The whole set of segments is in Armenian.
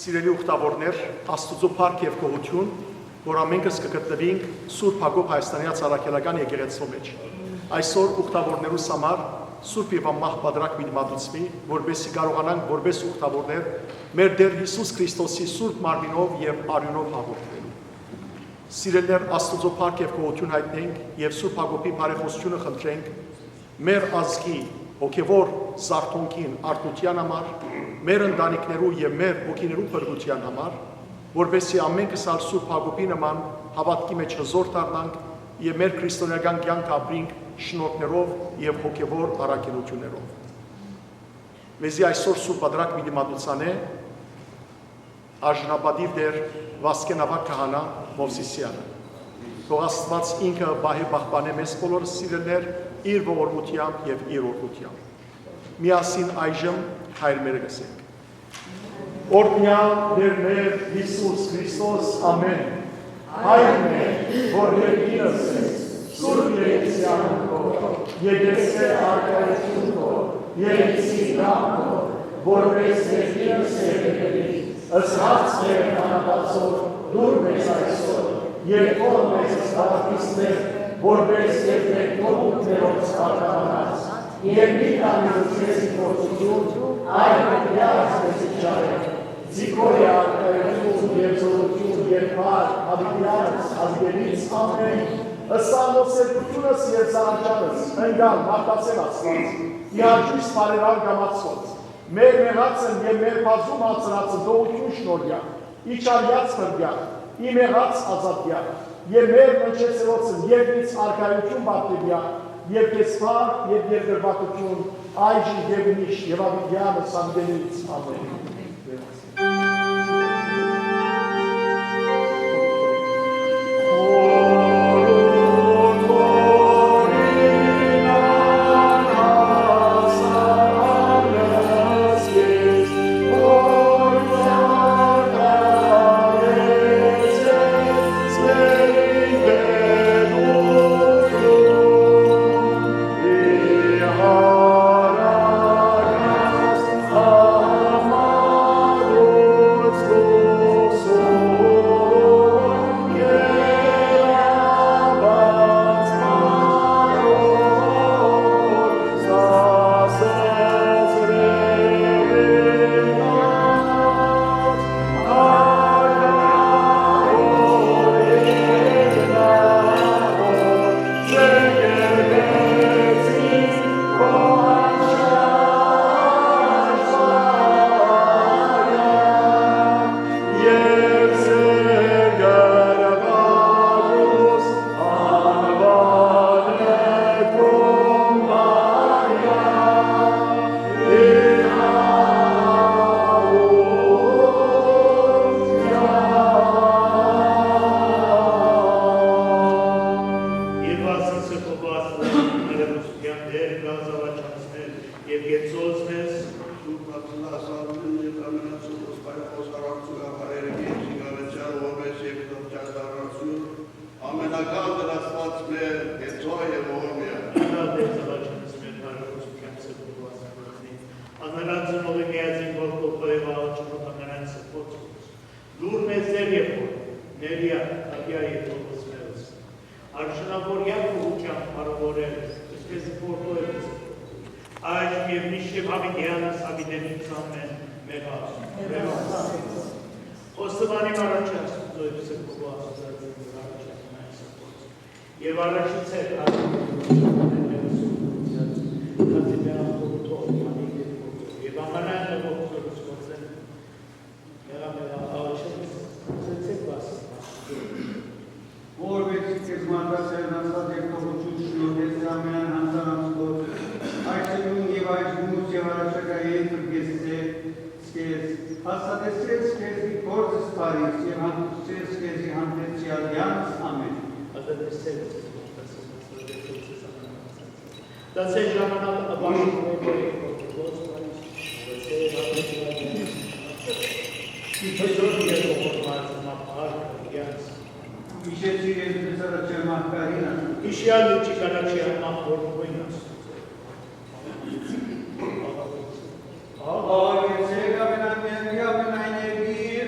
Սիրելի ուխտավորներ, Աստուծո փառք եւ գոհություն, որ ամենքս կգտնվենք Սուրբ Հակոբ Հայաստանյաց Արաքելական եկեղեցու մեջ։ Այսօր ուխտավորներուս համար Սուրբ եւ ամահ պատրակ մի մատուցվի, որբեսի կարողանանք որպես ուխտավորներ մեր Տեր Հիսուս Քրիստոսի Սուրբ մարմինով եւ արյունով հաղորդել։ Սիրելիներ, Աստուծո փառք եւ գոհություն հայտնենք եւ Սուրբ Հակոբի բարեխոսությունը խնդրենք մեր ազգի հոգևոր զարթոնքին արտության համար, մեր ընտանիքներու եւ մեր հոգիներու փրկության համար, որբեսի ամենքս ալ Սուրբ Հակոբի նման հավատքի մեջ հզոր դառնանք եւ մեր քրիստոնեական կյանք ապրենք շնորհներով եւ հոգևոր առաքելություններով։ Մեզի այսօր Սուրբ Պատրակ մի դիմադուցան է Արժանապատիվ Տեր Վասկենավար Քահանա Մովսիսյանը։ Թող Աստված ինքը բահի բախբանե մեզ բոլոր սիրելներ իր ողորմությամբ եւ իր օրհնությամբ։ Միասին այժմ հայր մեր գսենք։ Օրհնյալ Տեր մեր Հիսուս Քրիստոս, ամեն։ Հայր մեր, որ երկինս ես, Սուրբ Երեսյան քո, եկեղեցի արկայություն քո, երեցի դամ քո, որպես երկինս եկեղեցի, ըստ մեր հանապացոր, դուր մեզ այսօր, եւ թող մեզ հավատացնել, որպես երբեք նորություններով սպառնաց, եւ մի տանիքից փոխություն, այլ միասնից ճարեք, զիկորի արկայություն եւ զորություն եւ փառք հավիտյանս ազգերից ամեն, ըստանոցերությունս եւ զանջանս, ընկան մարտացել Աստված, իհաջույս բարերար գամացված, մեր մեղածն եւ մեր բազում հացրածը դողություն շնորհյա, իջարյաց հրդյա, իմեղած ազատյա, եւ մեր մնչեցրոցն երկից արկայություն բատիվյա, եւ կեսվար եւ երկրվատություն, այժմ եւ միշտ եւ ավիդյանս ամենից ամեն։ Աղա, ես եկավ են ամեն մի ամեն այն երկիր,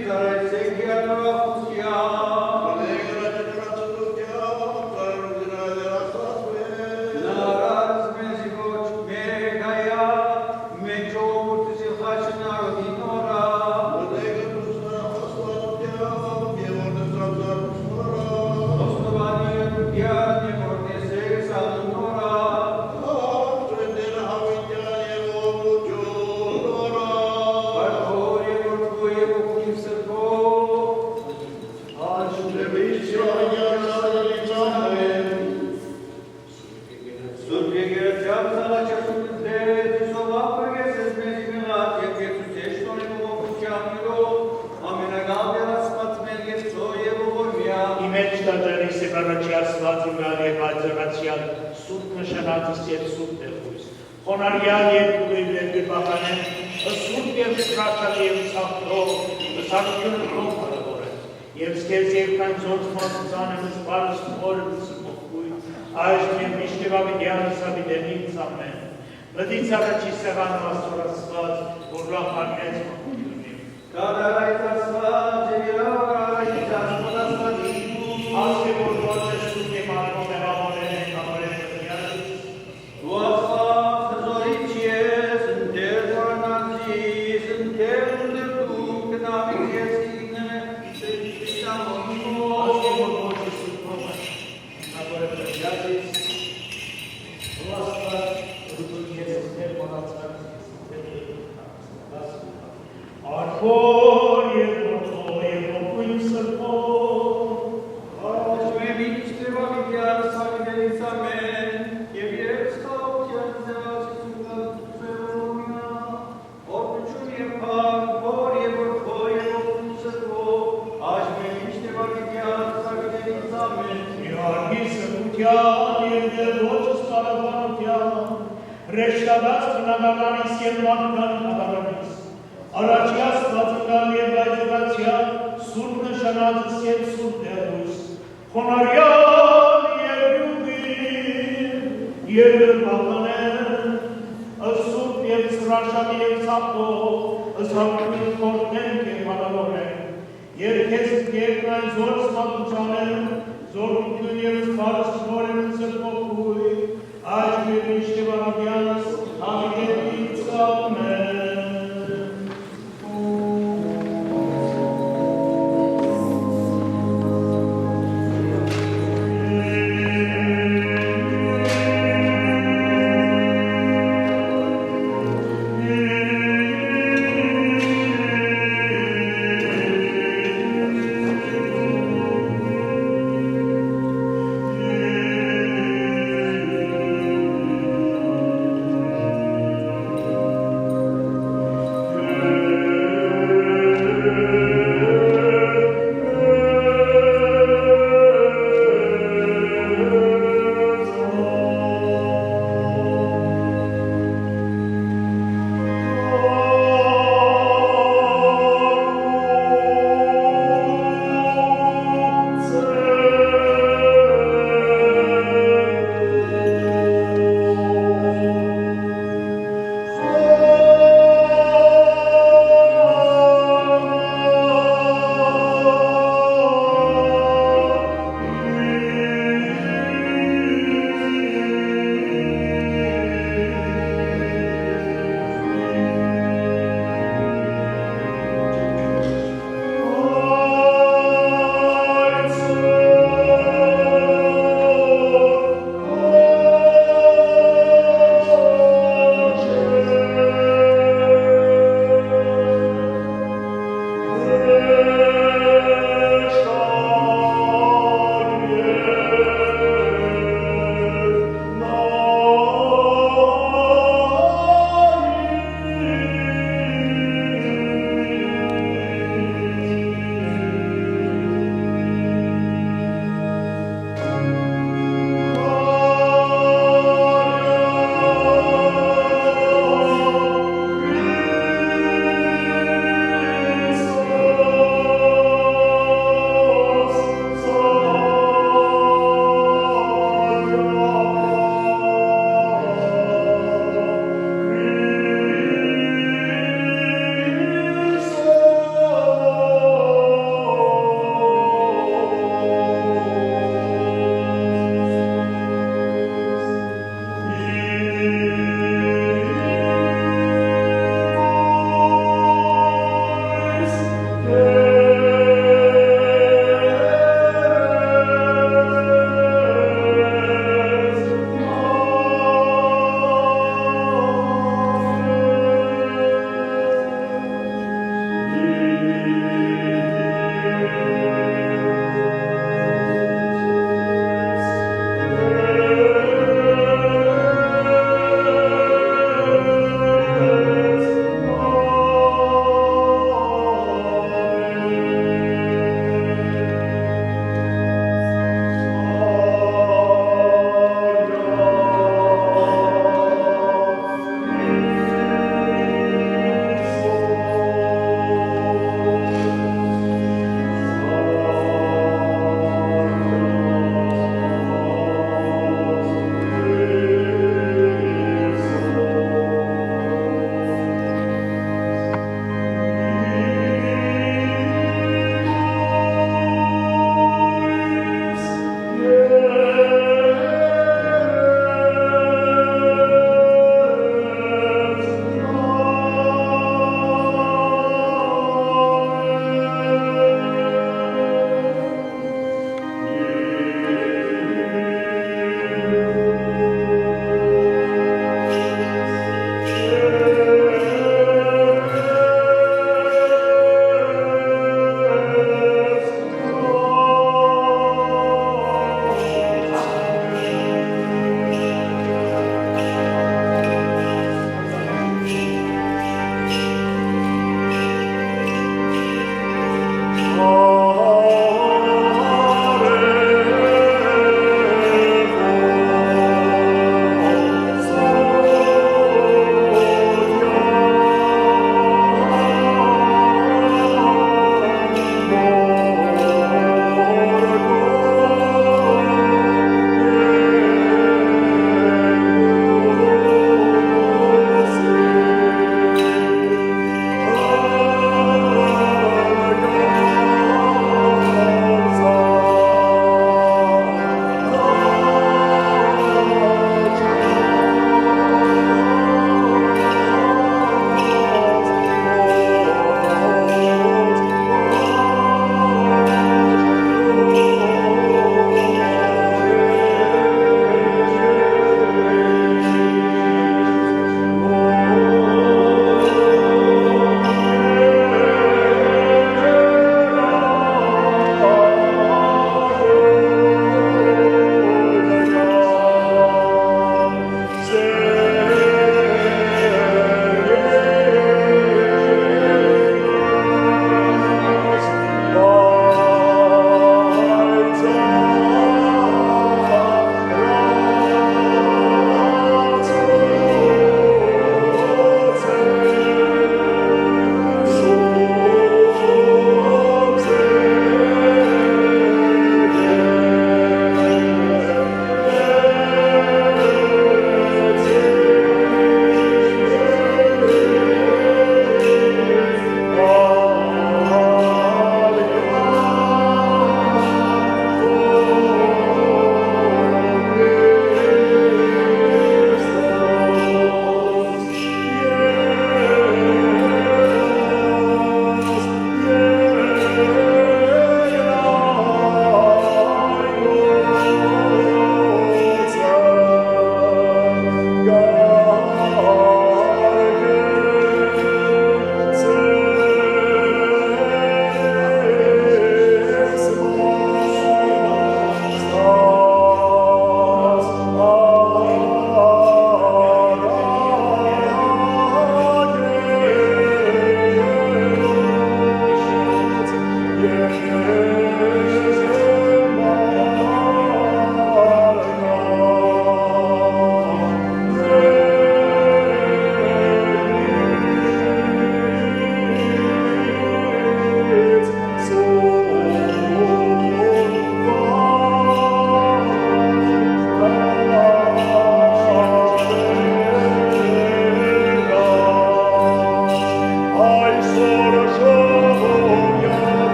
Խոնարհյալ և ուղիվ գրբախանեն, սուրբ և սրաշալ և սաղթով, սաղթյունը կողմ հարավոր է, և սկեզ և կանցորդ մոսցանը մսպարս խորը մսպոխույն, այժմ և միշտևավիդյան սավիդենից ամեն, բդից առաջի սեղանը աստորասված, որ լախարնեց մախությունիվ։ Կադարայց ասված և իրավարայց աստորասվածին, ասկե որ ոչ է սուրբ և արմով է համորեն են համորեն բդյալից, ու ասված հզորիչ ես, ընտեր դորանացիս, ընտեր ունդերդու, կնավիք ես իգնեմ է, ասկե որ ոչ է սուրբ հոմը, համորեն բդյալից, ու ասված Ուրդուն ես ընտեր մորացած, Արքոր և որդո և ողույն սրբով, Աչում եմ իչտևավիդյան սավիդենից ամեն, և ես խաղության ձևացություն օրպչում և պար, որ և որդո և ողույն սրբով, Աչում եմ իչտևավիդյան սավիդենից ամեն, Իհարգի սրբության և դեր ոչս պարապանության, ռեշտադած բնագականից և մարդկան հաղարանից, Առաջի աստվածնգան և բայդրացյան, սուրբ նշանածս և սուրբ դեղույս, խոնարյալ և յուղին, և գրբախանեն, սուրբ և սրաշալի և սաղթով, սաղթյուն խորդենք և հալավորենք, և քեզ կերկնային զոր սմատուցանեն, զորություն և սպարս նորեն սրբոխույն, այժմ և միշտևանավյանս, հավիդենից ամեն։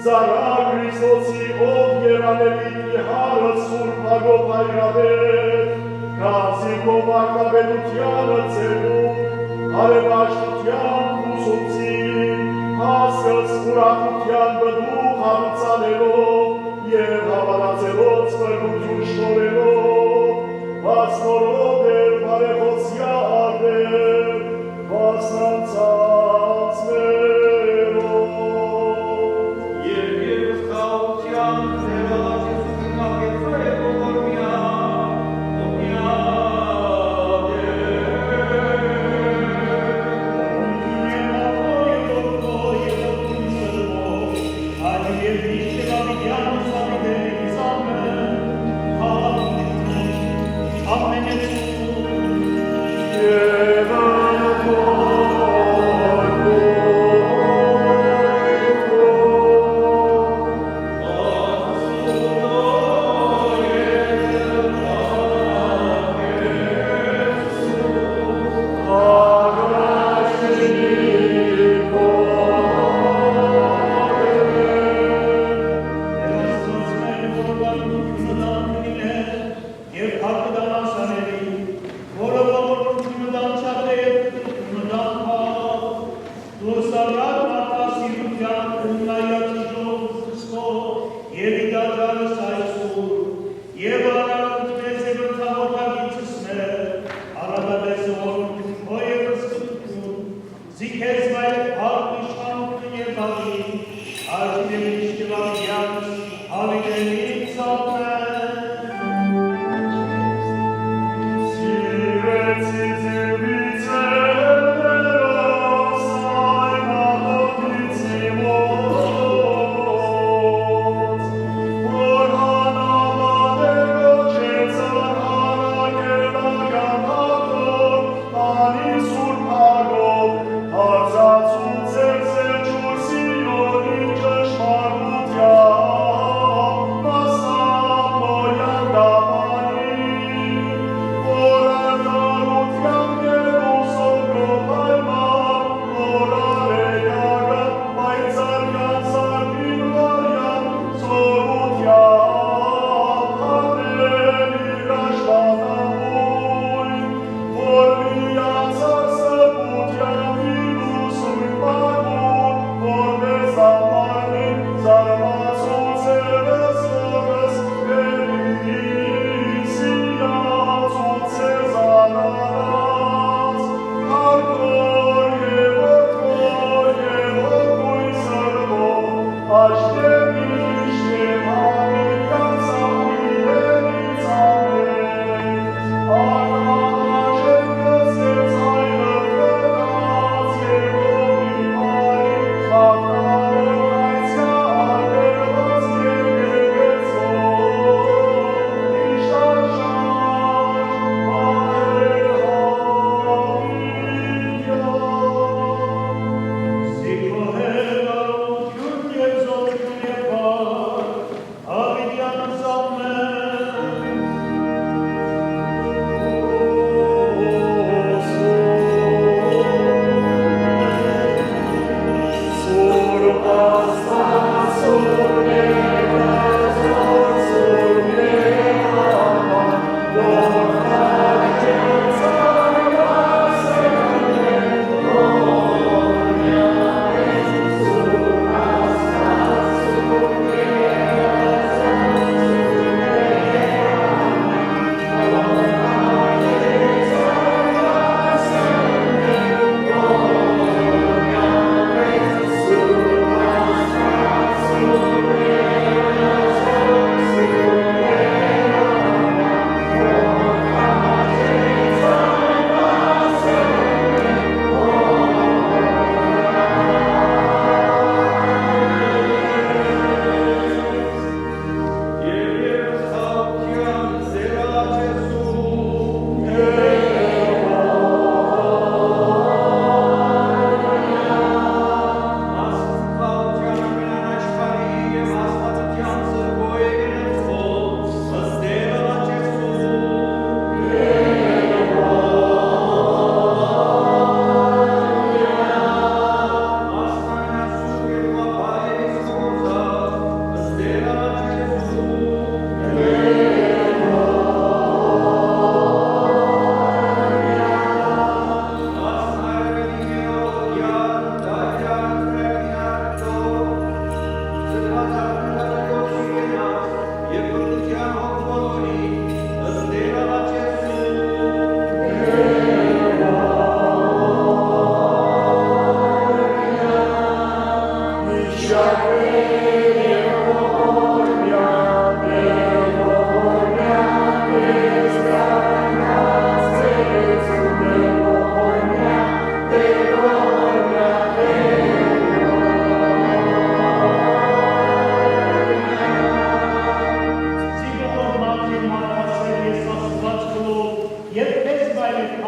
Զարա Քրիստոսի ով երանելի հարը սուրբ հագով հայրավեր, կազիկով արկաբետությանը ծերում, արևաշտության ուսուցի, հասկս ուրախության բդու հարուցանելով և հավանացելով սպրգություն շորելով, վասնորով էր բարեխոսյա արդեր, վասնանցած մերով։ Եվ խաղության ձերած Եսուսին ագեցա է Amen.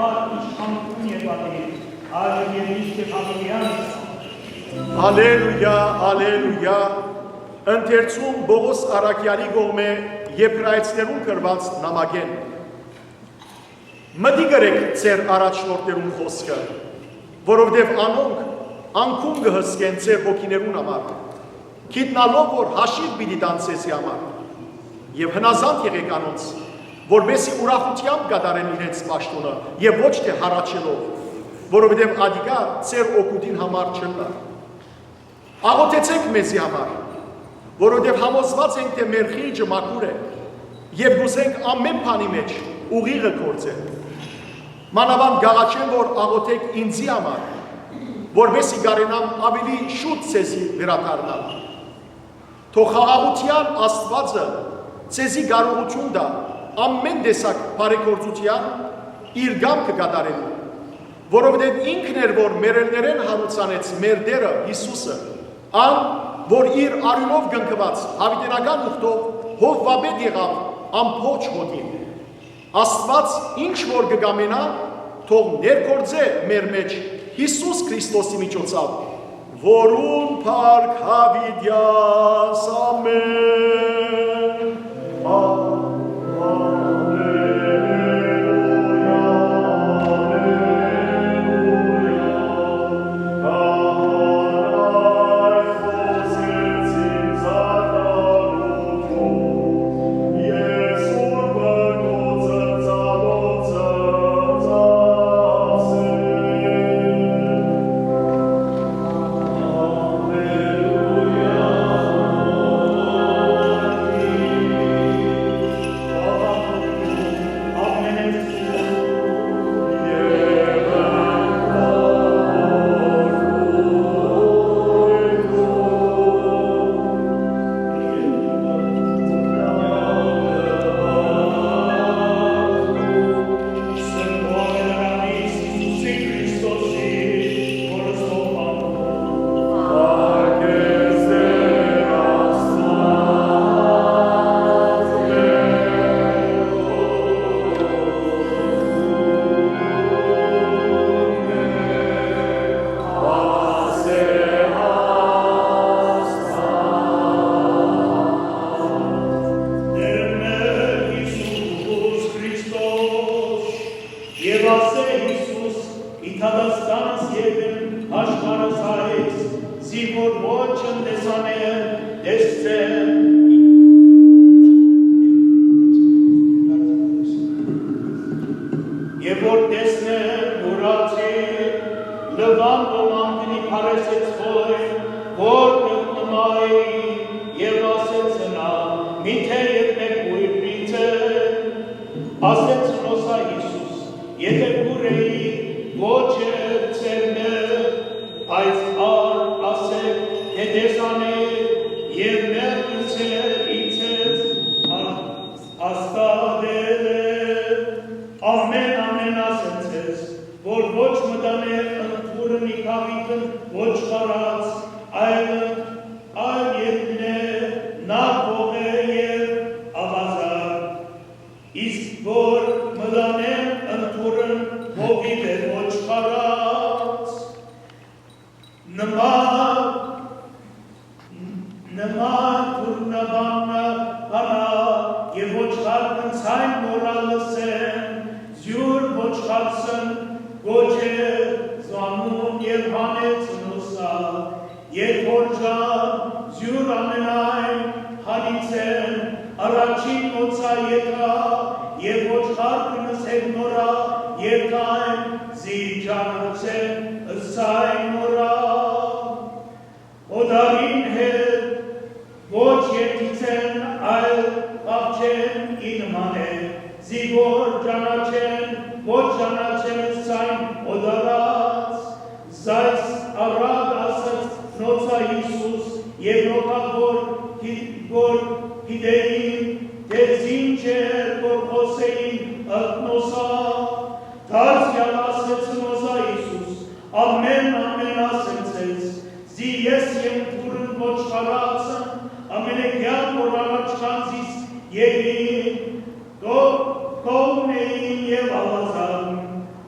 պահ իշխանություն և ադիր, այժմ և միշտ և հավելյանս։ Ալելույա, ալելույա, ընթերցում Բողոս Արաքյալի գողմե եբրայեցներուն կրված նամակեն։ Մտի գրեք ձեր առաջնորդներուն խոսքը, որովհետև անոնք անկում կհսկեն ձեր հոգիներուն համար, գիտնալով, որ հաշիվ պիտի տան ձեզի համար, և հնազանդ եղեք անոնց, որպեսզի ուրախությամբ կատարեն իրենց պաշտոնը և ոչ թե հառաչելով, որովհետև ադիկա ձեր օգուտին համար չլա։ Աղոթեցեք մեզի համար, որովհետև համոզված ենք, թե մեր խիղճը մաքուր է, և գուզենք ամեն բանի մեջ ուղիղը գործել։ Մանավանդ գաղաչեմ, որ աղոթեք ինձի համար, որպեսզի կարենամ ավելի շուտ ձեզի վերադառնալ։ Թող խաղաղության Աստվածը ձեզի կարողություն տա ամեն տեսակ բարեգործության իր կամքը կատարելու, որովհետև ինքն էր, որ մերելներեն հարուցանեց մեր Տերը Հիսուսը, ան, որ իր արյունով գնկված հավիտենական ուխտով հովվապետ եղավ ամբողջ հոտին։ Աստված ինչ որ կկամենա, թող ներգործե մեր մեջ Հիսուս Քրիստոսի միջոցով, որուն փառք հավիտյանս ամեն։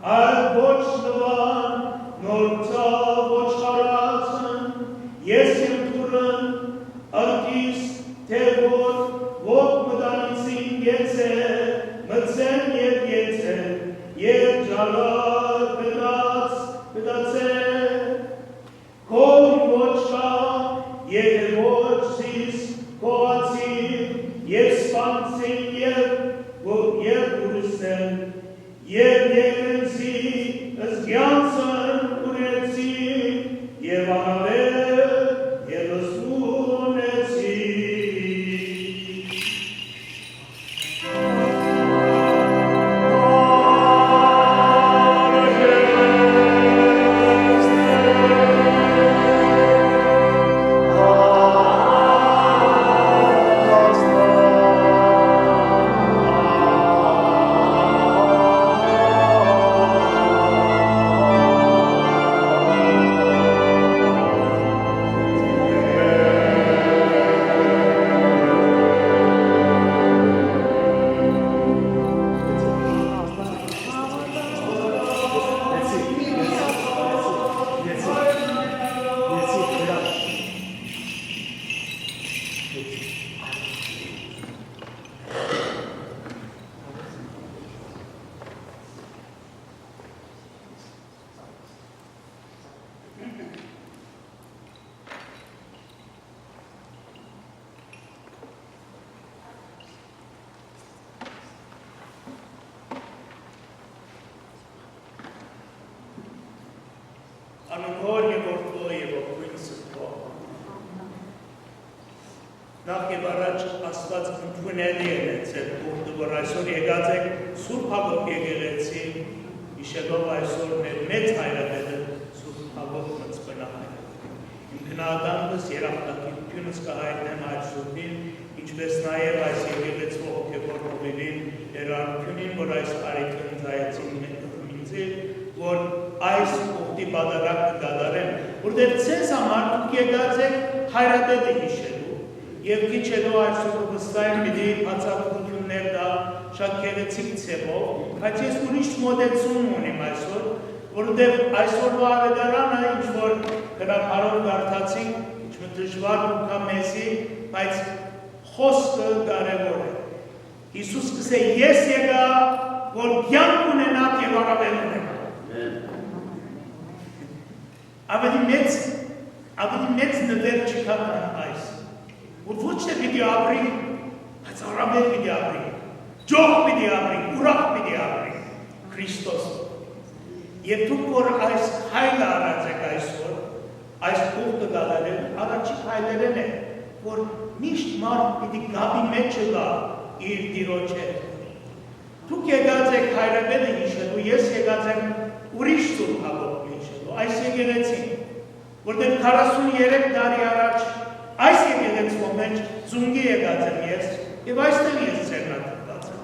այլ ոչ նվան, նոր ծավ ոչ խարացն, ես եմ թուրն, ալկիս, թե որ ոգ մտանիցին գեցե, մծեն և գեցե, և ճալար պետացե, Քոյ ոչ կա, եթե ոչ զիս, կողացին, և սպանցին, և ուրսեն, և եկրեցի, զգյանցն ուրեցին, և անավեր, և զունեցին։ Անունքոր և որդվո և ողույն սրտվո։ Նախ և առաջ Աստված ընդունելի է ձեր ուղտը, որ այսօր եկած եք Սուրբ Հակոբ եկեղեցի, իշելով այսօր մեր մեծ հայրապետը Սուրբ Հակոբ մծպնահայրը։ Իմ քնահատանքս երախտագիտությունս կհայտնեմ այդ Սուրբին, ինչպես նաև այս եկեղեցվո հոգևոր հովիվին, ներառությունին, որ այս արիքը ընձայեցին ինձ, որ այս ուղտի բادرակ կդադարեմ, որտեղ ցես համար դուք եկած եք հայրապետը հիշելու, և քիչ հետո այսօր վստահ պիտի բացատրություններ տա շատ գեղեցիկ ցեղով, բայց ես ուրիշ մոտեցում ունեմ այսօր, որտեղ այսօրվա ավետարանը ինչ որ գրաբարով կարդացինք, ինչ որ դժվար ու մեզի, բայց խոսքը կարևոր է։ Հիսուս կսե ես եկա, որ կյանք ունենաք և առավել ունենաք։ Ավելի մեծ նվեր չկա այս, որ ոչ թե պիտի ապրի, բայց առավել պիտի ապրի, ջող պիտի ապրի, ուրախ պիտի ապրի, Քրիստոս։ Եվ դուք որ այս հայլը արած եք այսօր, այս ուղտը դադարել, առաջիկ հայլերեն է, որ միշտ մարդ պիտի գաբի մեջը գա իր տիրոջ հետ։ Դուք եկած եք հայրապետը հիշելու, ես եկած եմ ուրիշ Սուրբ Հակոբ հիշելու, այս եկեղեցին, որտեղ 43 տարի առաջ այս եկեղեցվո մեջ զունգի եկած եմ ես, և այստեղ ես ձեռնատված եմ։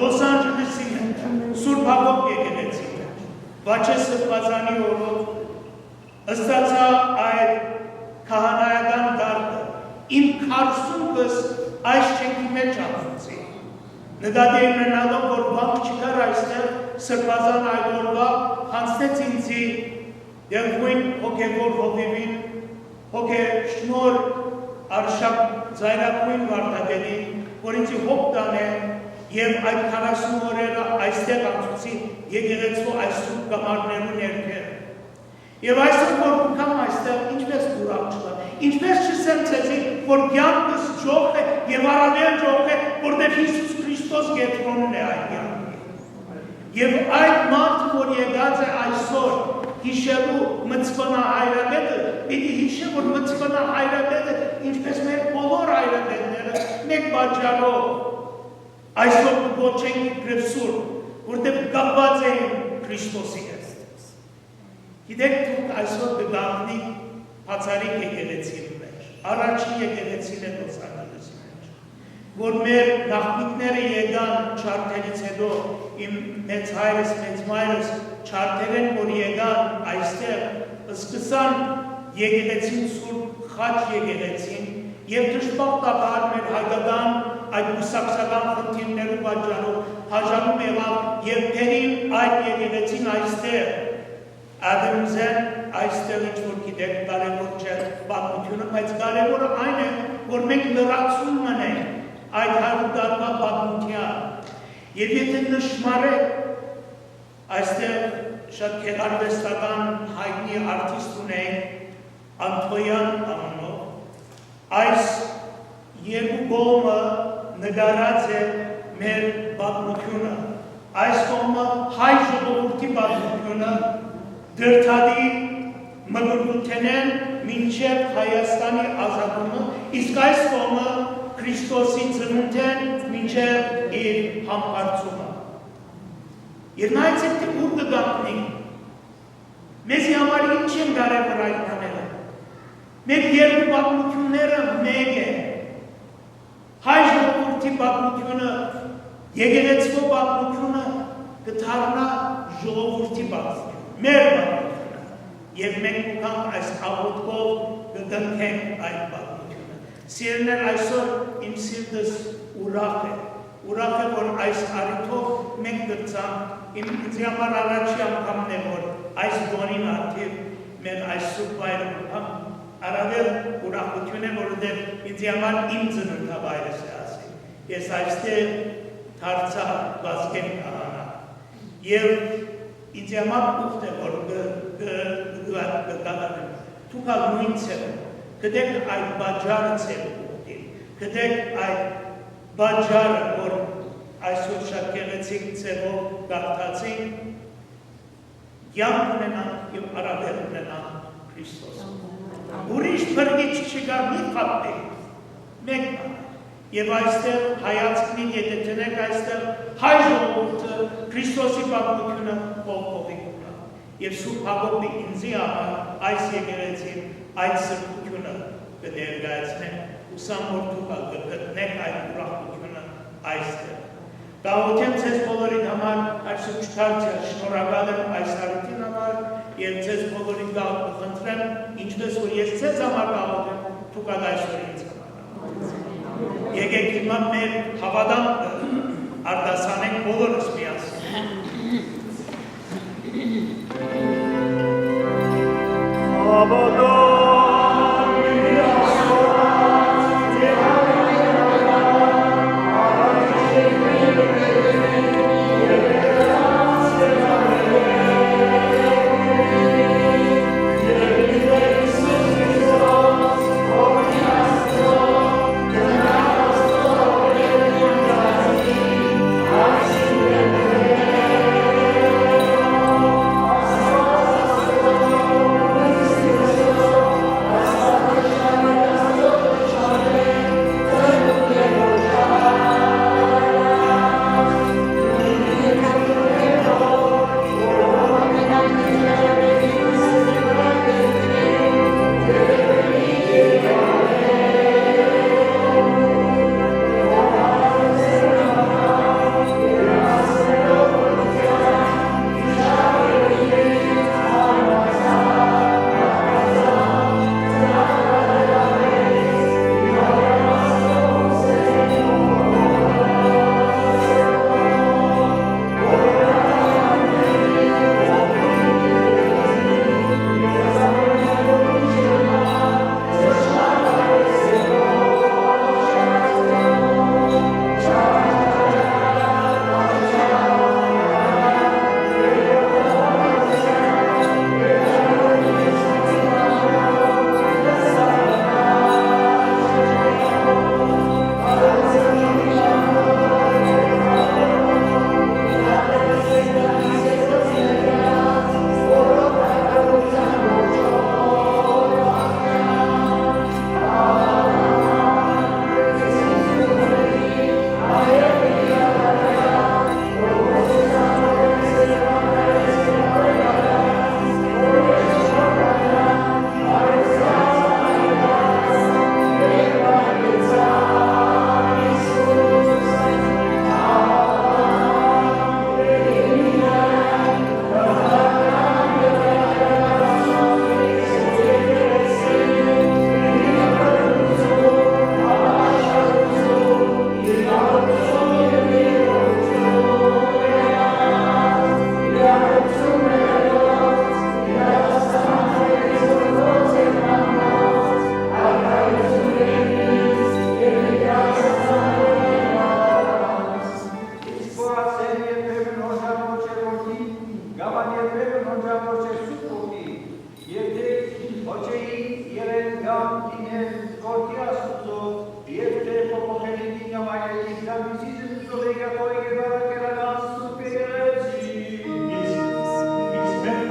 Լոս Անջելեսի մեջ, Սուրբ Հակոբ եկեղեցի մեջ, Վաչե Սրբազանի օրով ըստացա այդ քահանայական դարտը, իմ քարսունքս այս չենքի մեջ ապրուցի։ Նկատի ունենալով, որ բանք չկար այստեղ Սրբազան այդ օրվա հանձնեց ինձի երկույն հոգևոր հովիվին, հոգեշնոր արշակ ձայրակույն վարդապետին, որ ինձի հոգ տան է և այդ 40 օրերը այստեղ ամցուցի եկեղեցվո այս սուրբ կամարներու ներքեր։ Եվ այսօր որ կամ այստեղ ինչպես ուրախ չկա, ինչպես չսեմ ցեզի, որ կյանքս ջող է և առավել ջող է, որտեղ Հիսուս Քրիստոս կենտրոնն է այդ կյանքի։ Եվ այդ մարդը, որ եկած է այսօր հիշելու մծվնա հայրապետը, պիտի հիշե, որ մծվնա հայրապետը, ինչպես մեր բոլոր հայրապետները, մեկ պատճառով այսօր կոչենք իբրև սուրբ, որտեղ կապված էին Քրիստոսի հետ։ Գիտեք դուք այսօր կդառնի բացառիկ եկեղեցի մեջ, առաջին եկեղեցին է Լոս Անջելեսի մեջ, որ մեր նախնիկները եկան չարթերից հետո, իմ մեծ հայրս, մեծ մայրս չարթեր են, որ եկան այստեղ, սկսան եկեղեցին սուրբ խաչ եկեղեցին, և դժբախտաբար մեր հայկական այդ ուսակցական խնդիրներու պատճառով հաջանում եղավ եւ Փերին այդ եկեղեցին այստեղ ադամզեն այստեղ ինչ որ գիտեք կարևոր չէ պատմությունը, բայց կարևորը այն է, որ մենք լրացում մնենք այդ 100 տարվա պատմության եւ եթե նշмарեք այստեղ շատ գեղարվեստական հայտնի արտիստ ունենք Անտոյան անունով այս երկու կողմը նկարած է մեր պատմությունը այս կողմը հայ ժողովրդի պատմությունը դրթադի մգրտութենեն մինչև Հայաստանի ազատումը իսկ այս կողմը Քրիստոսի ծնունդեն մինչև իր համբարձումը եւ նայեցեք թե ուր կգտնի մեզի համար ինչ են կարևոր այդ բաները մեր երկու պատմությունները մեկ է հայ ժողովրդի պատմությունը եկեղեցու պատմությունը կդառնա ժողովրդի պատմություն մեր պատմությունը եւ մենք կան այս աղոթքով կդնքենք այդ պատմությունը սիրելիներ այսօր իմ սիրտս ուրախ է որ այս առիթով մենք դրցանք ինձ համար առաջի անգամն է որ այս գոնին արդիվ մեր այս սուրբ վայրը Արավել ուրախություն է, որովհետև ինձ համար իմ ծննդավայրս է ասել։ Ես այստեղ դարձա Վազգեն քահանա։ Եվ ինձ համար ուխտ է, որ կկատարեմ։ Դուք ալ նույն ցեղը, գտեք այդ բաժարը ցեղ ուխտին, գտեք այդ բաժարը, որ այսօր շատ գեղեցիկ ցեղով գաղթացին, յանք ունենան եւ արավել ունենան Քրիստոսը։ Ուրիշ բրգիչ չկա մի խապտեք, մեկն և այստեղ հայացքնին եթե տնեք այստեղ հայ ժողովուրդը Քրիստոսի պատմությունը փոխի կուտա և Սուրբ Հակոբի ինձի համար այս եկեղեցին այդ սրբությունը կդերգայացնեք ուսամ որ դուք կգտնեք այդ ուրախությունը այստեղ Գաղութեմ ձեզ բոլորիդ համար այսօր չդարձյալ շնորհակալ եմ այս առիթին համար և ձեզ բոլորիդ կխնդրեմ ինչպես որ ես ձեզ համար գաղութեմ դուք ալ այսօր ինձ համար եկեք հիմա մեր հավատամքը արտասանենք բոլորս միասին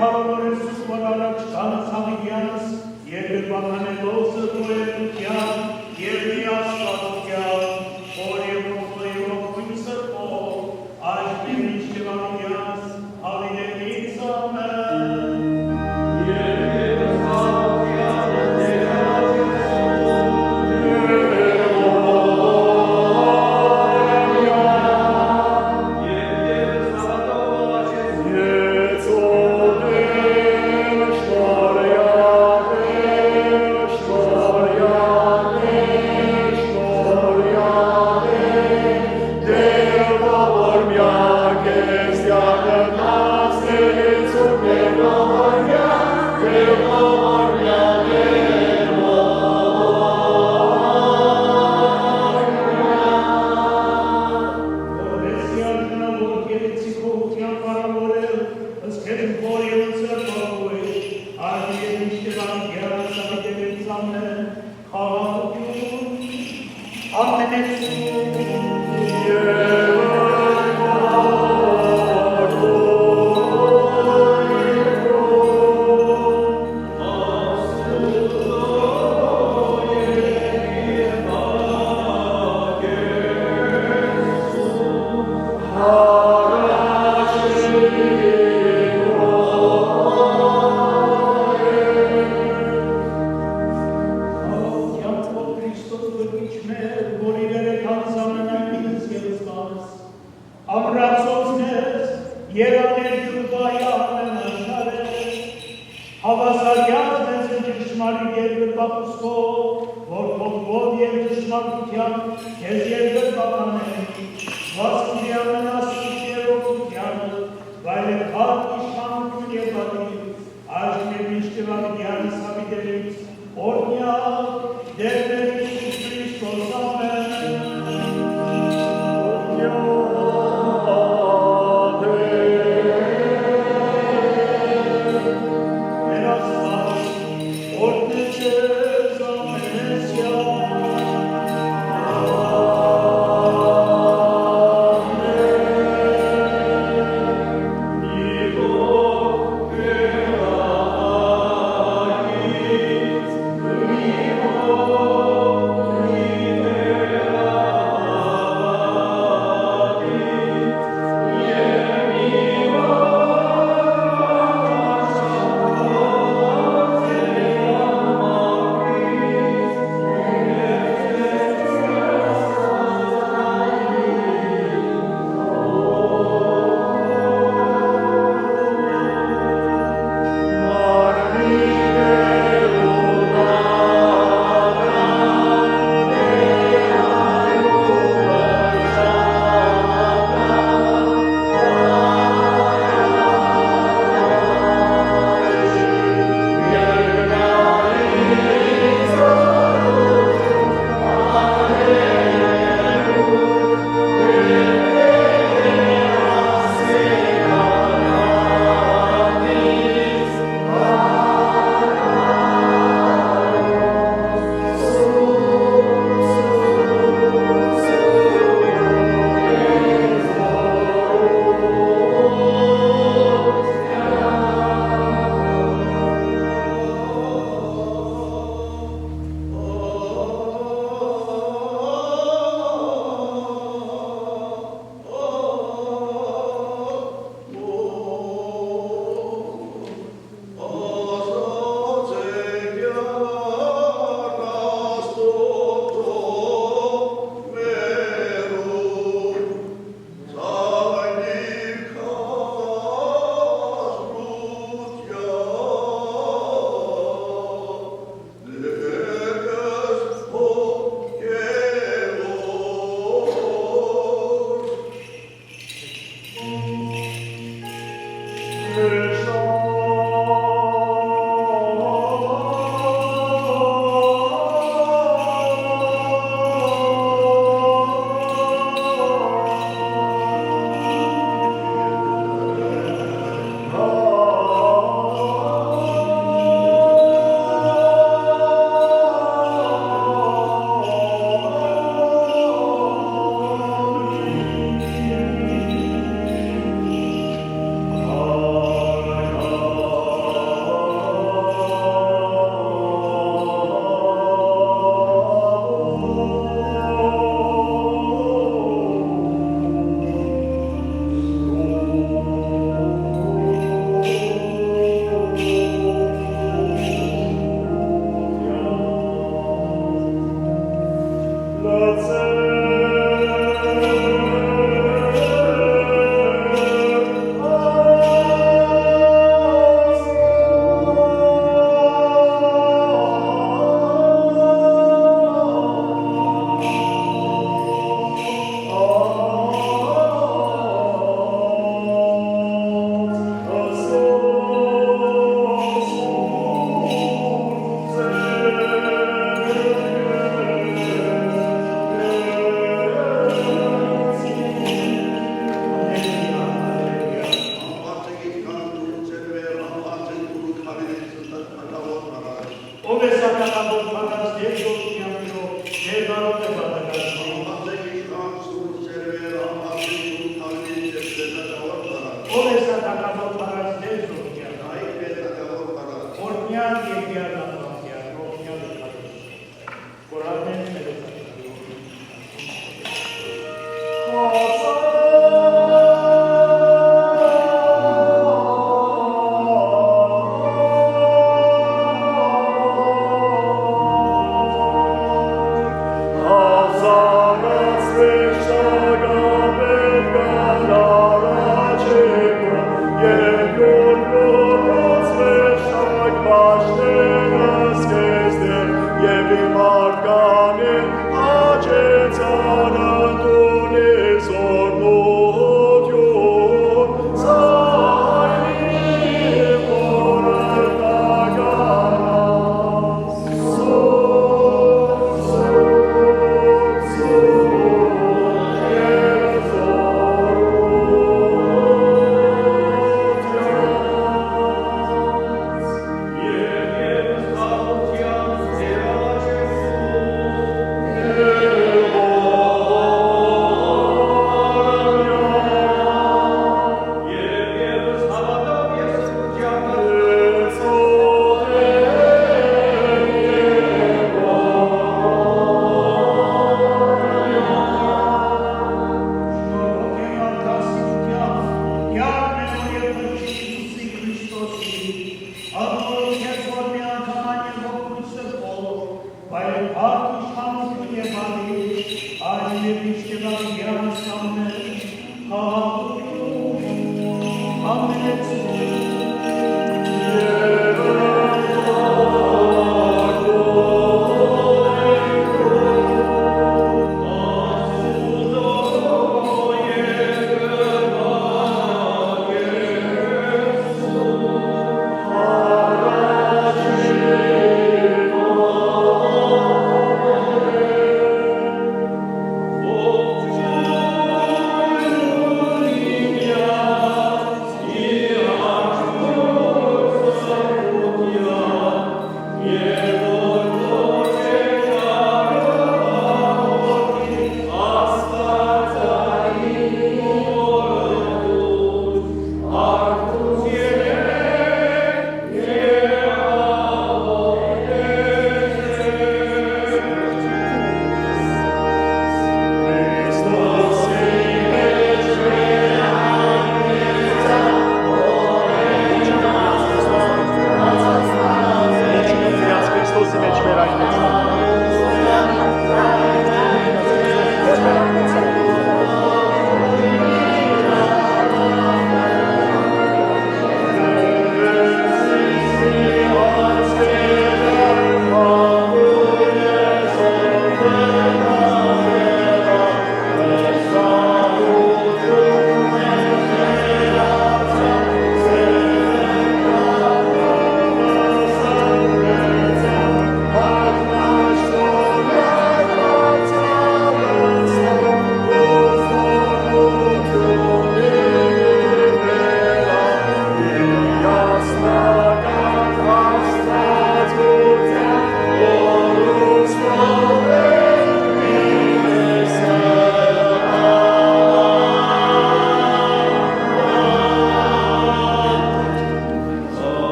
փառավորես մորալաչ կանս հավիդյանս, երկր բականելով զրոյելության, և միասպատության, որ և ողոյով կույն սրպով, այժմ և միշտ հավիդյանս, հավիդենից ամեն։ Ego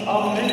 Amen.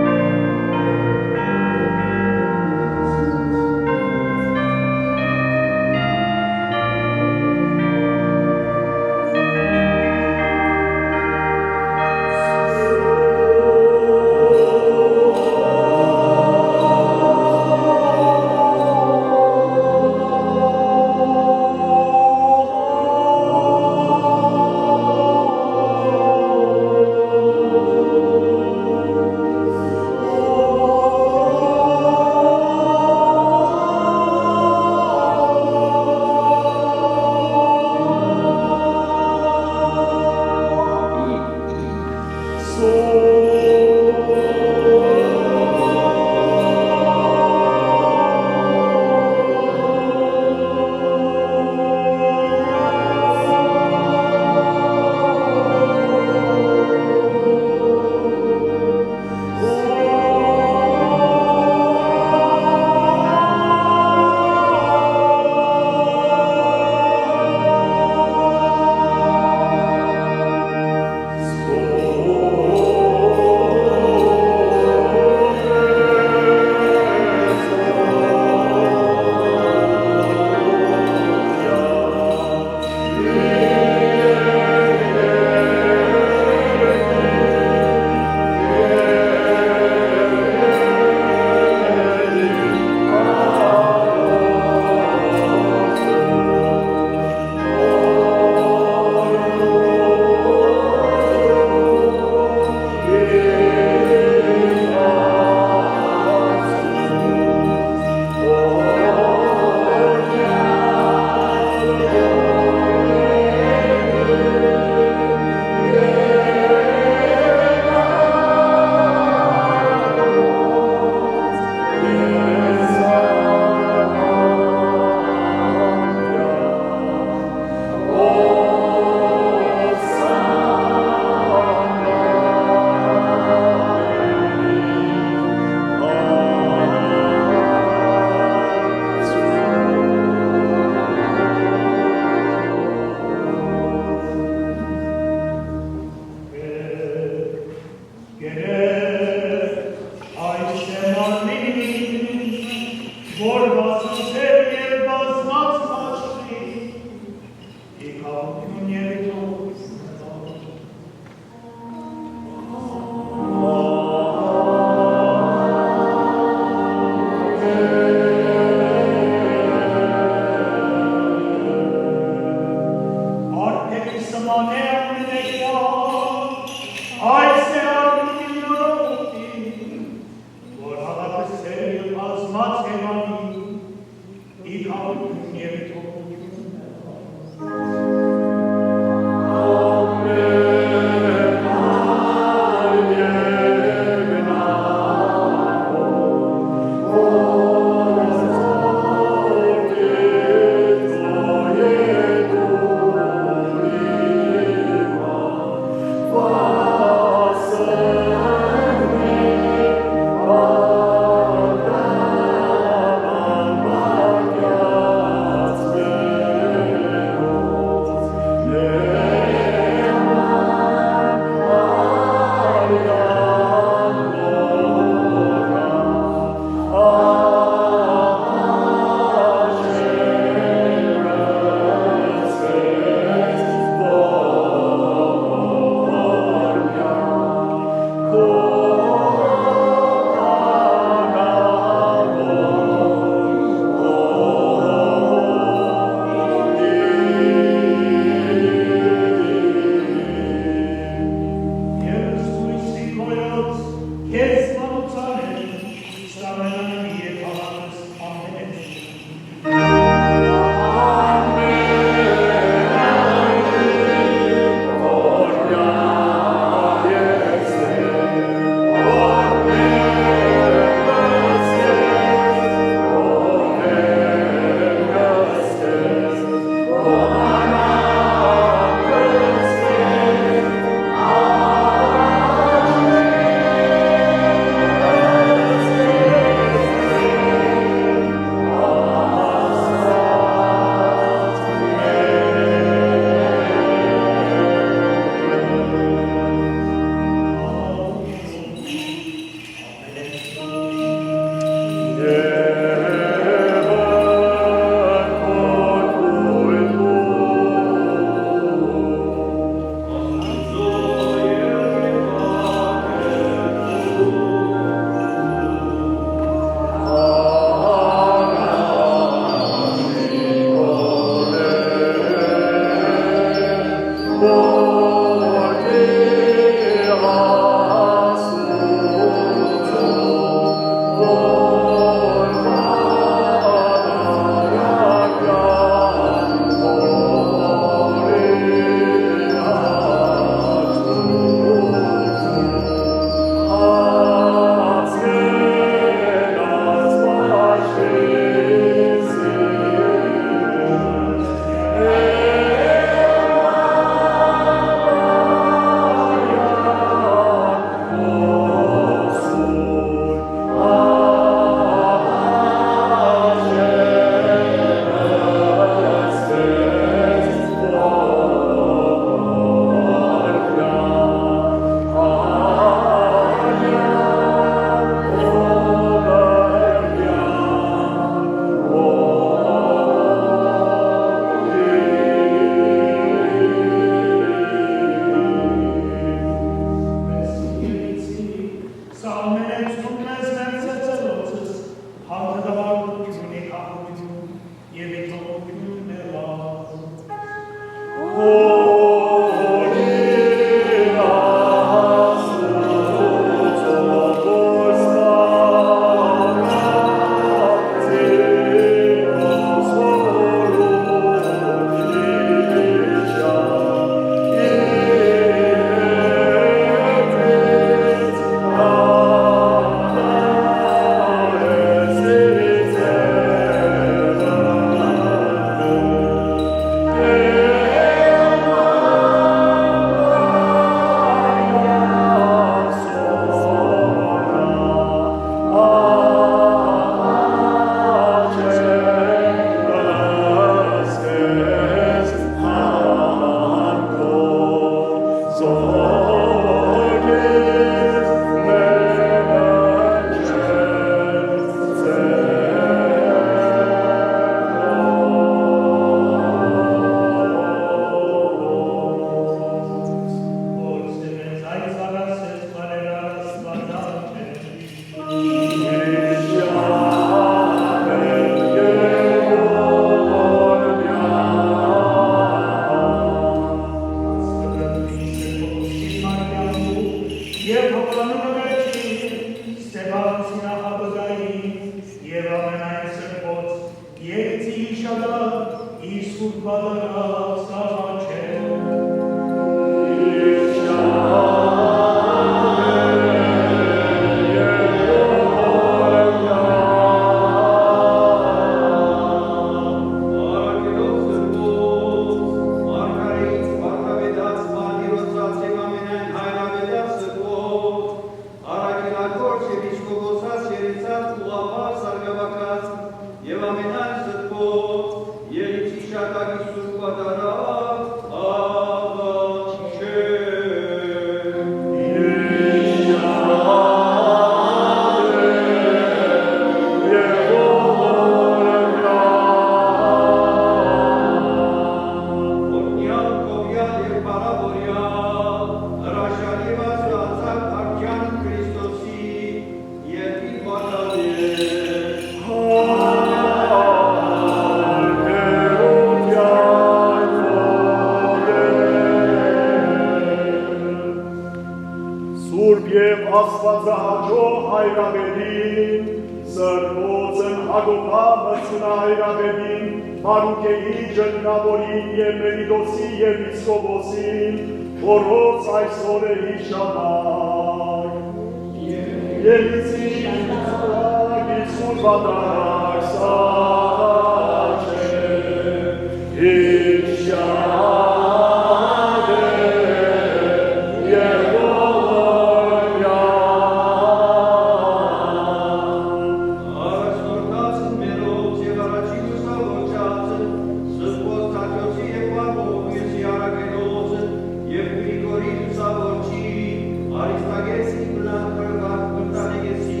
Aristagesis, Blanc, Pervat, Pertanegesi,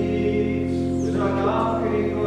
Zragam, Kriko,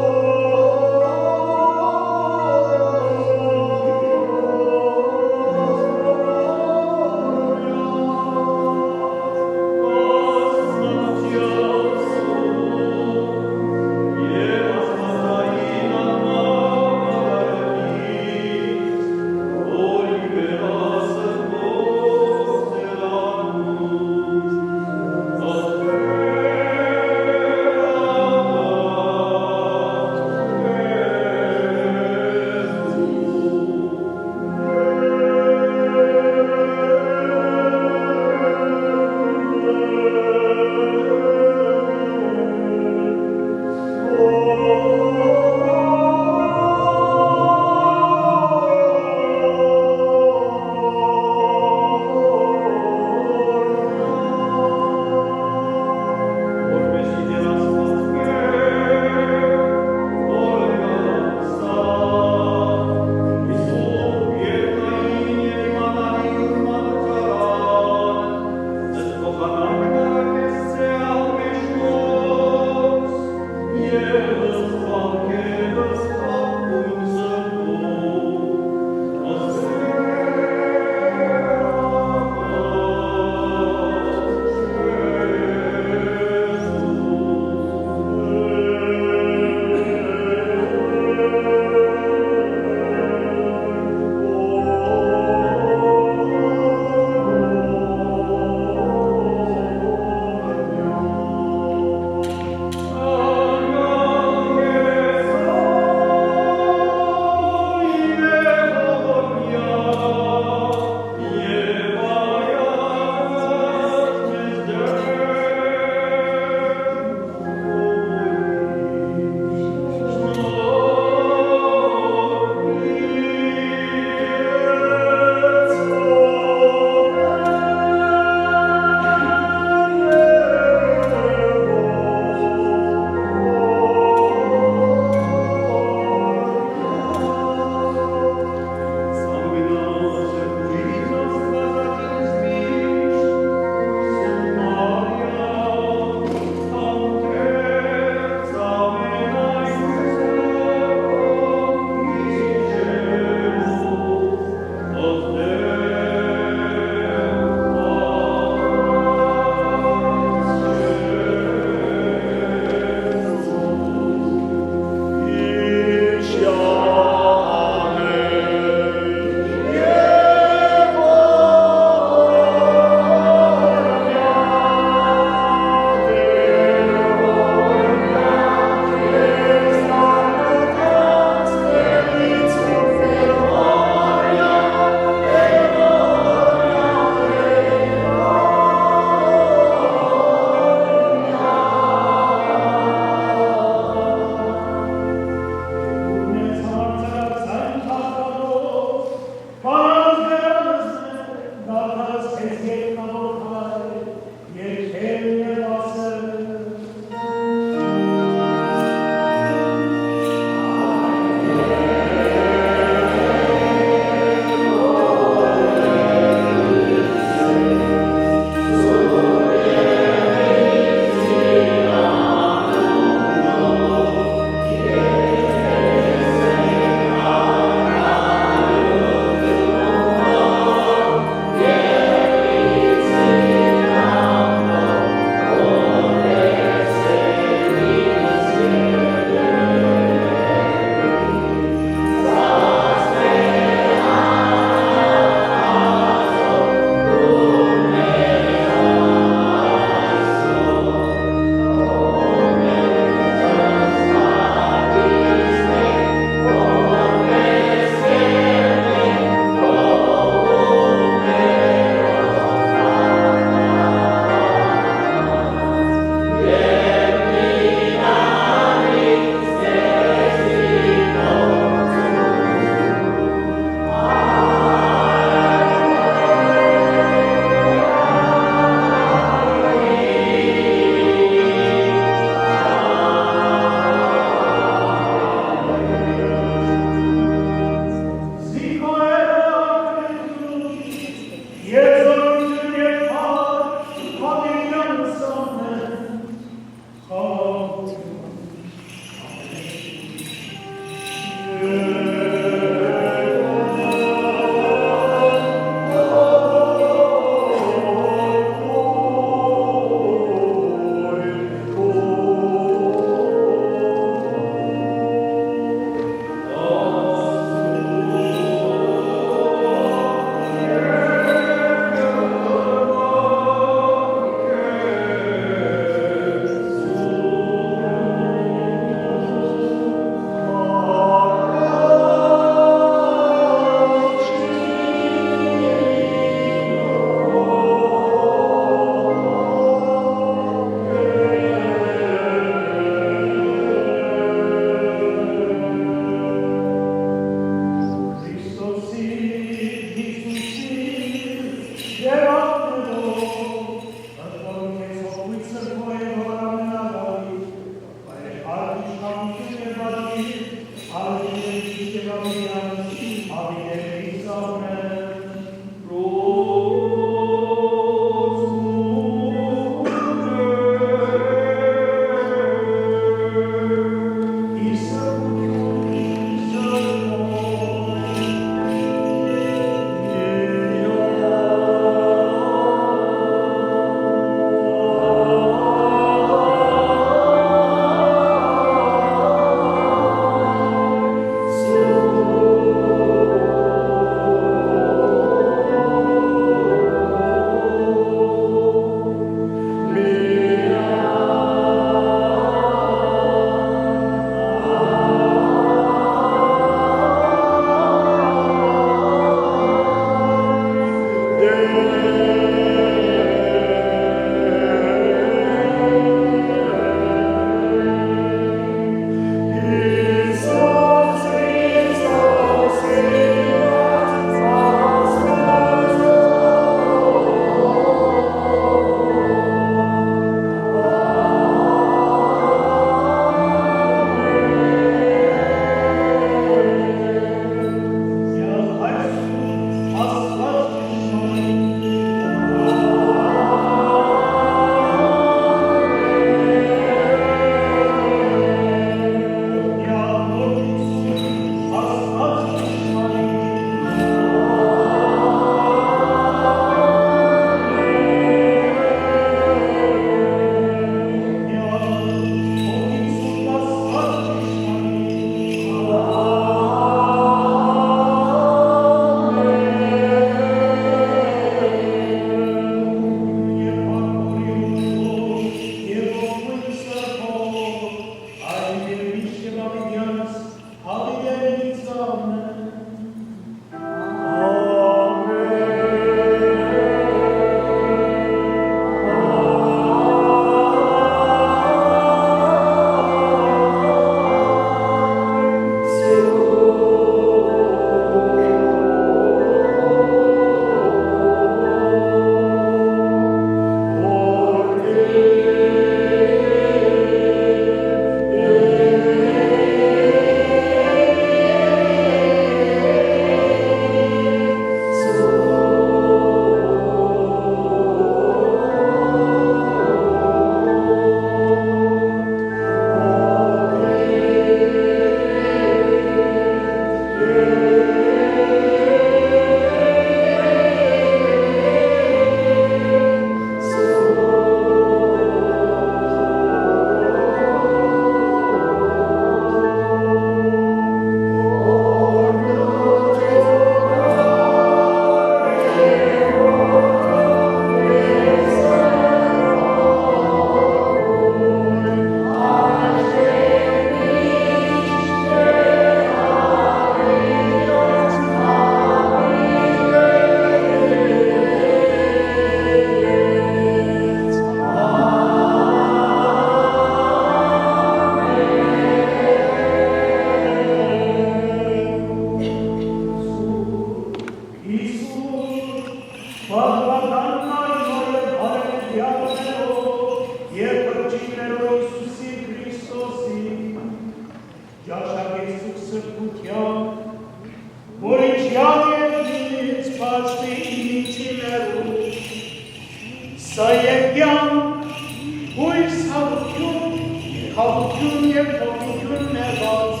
խաղություն և թողություն ներված,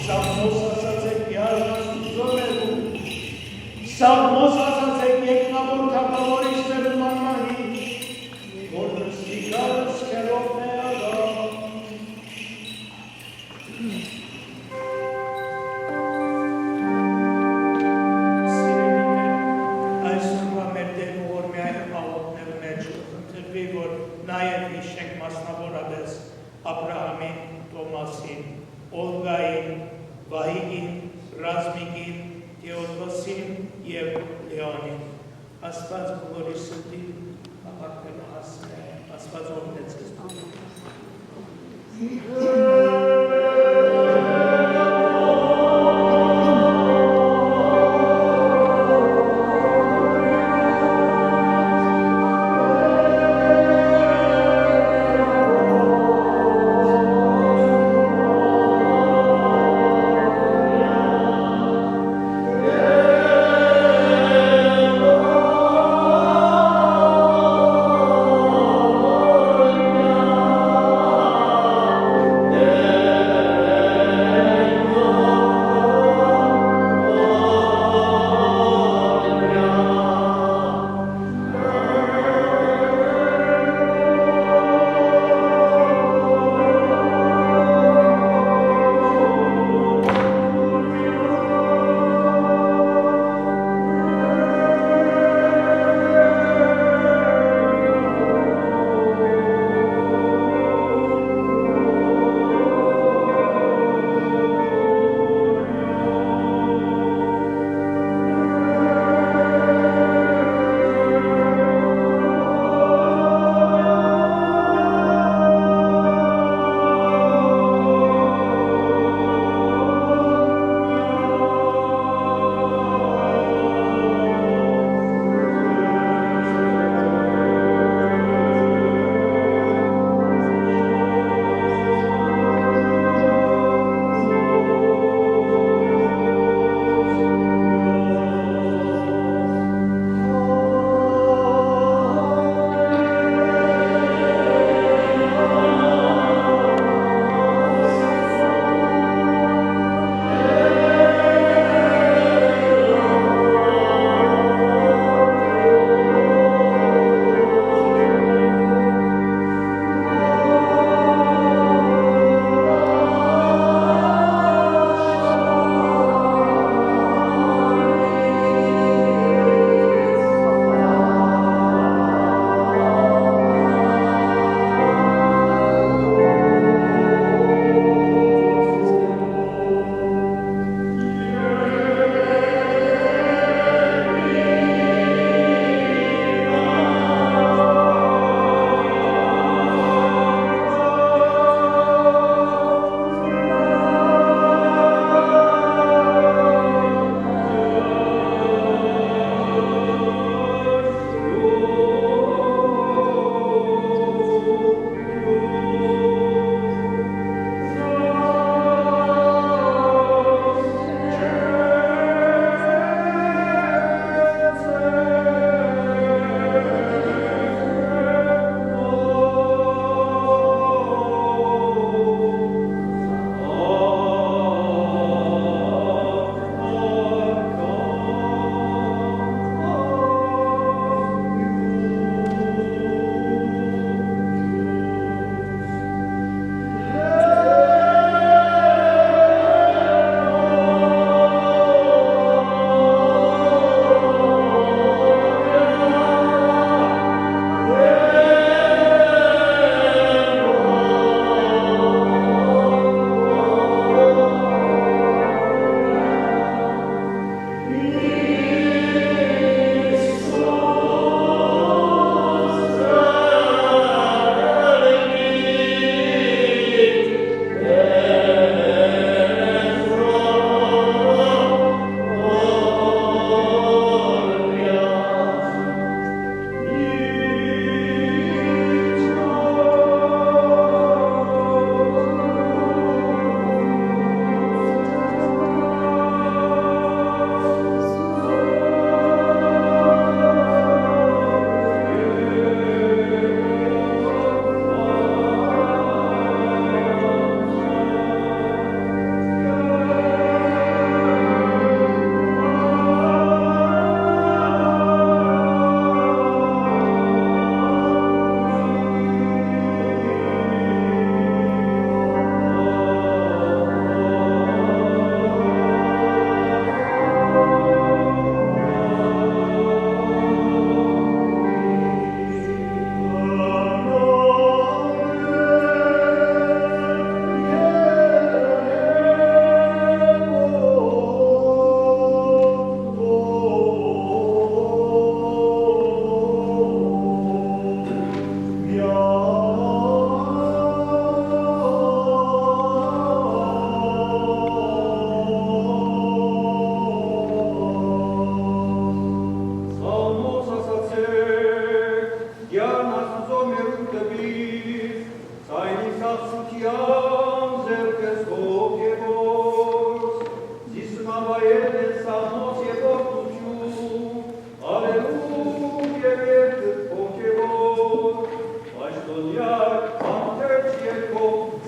Սաղմոս ասացեք յարնաստուծոներում, Սաղմոս ասացեք երկնավոր թագավորի սերման մահի, որ նստիկարս կերով ներագա։ Աբրահամին, Տոմասին, Օլգային, Վահիգին, Ռազմիկին, Թեոդոսին և Լեոնին։ Աստված բոլորի սրտին հավաքվելու հասնե, Աստված օրհնեց ձեզ։ Yeah.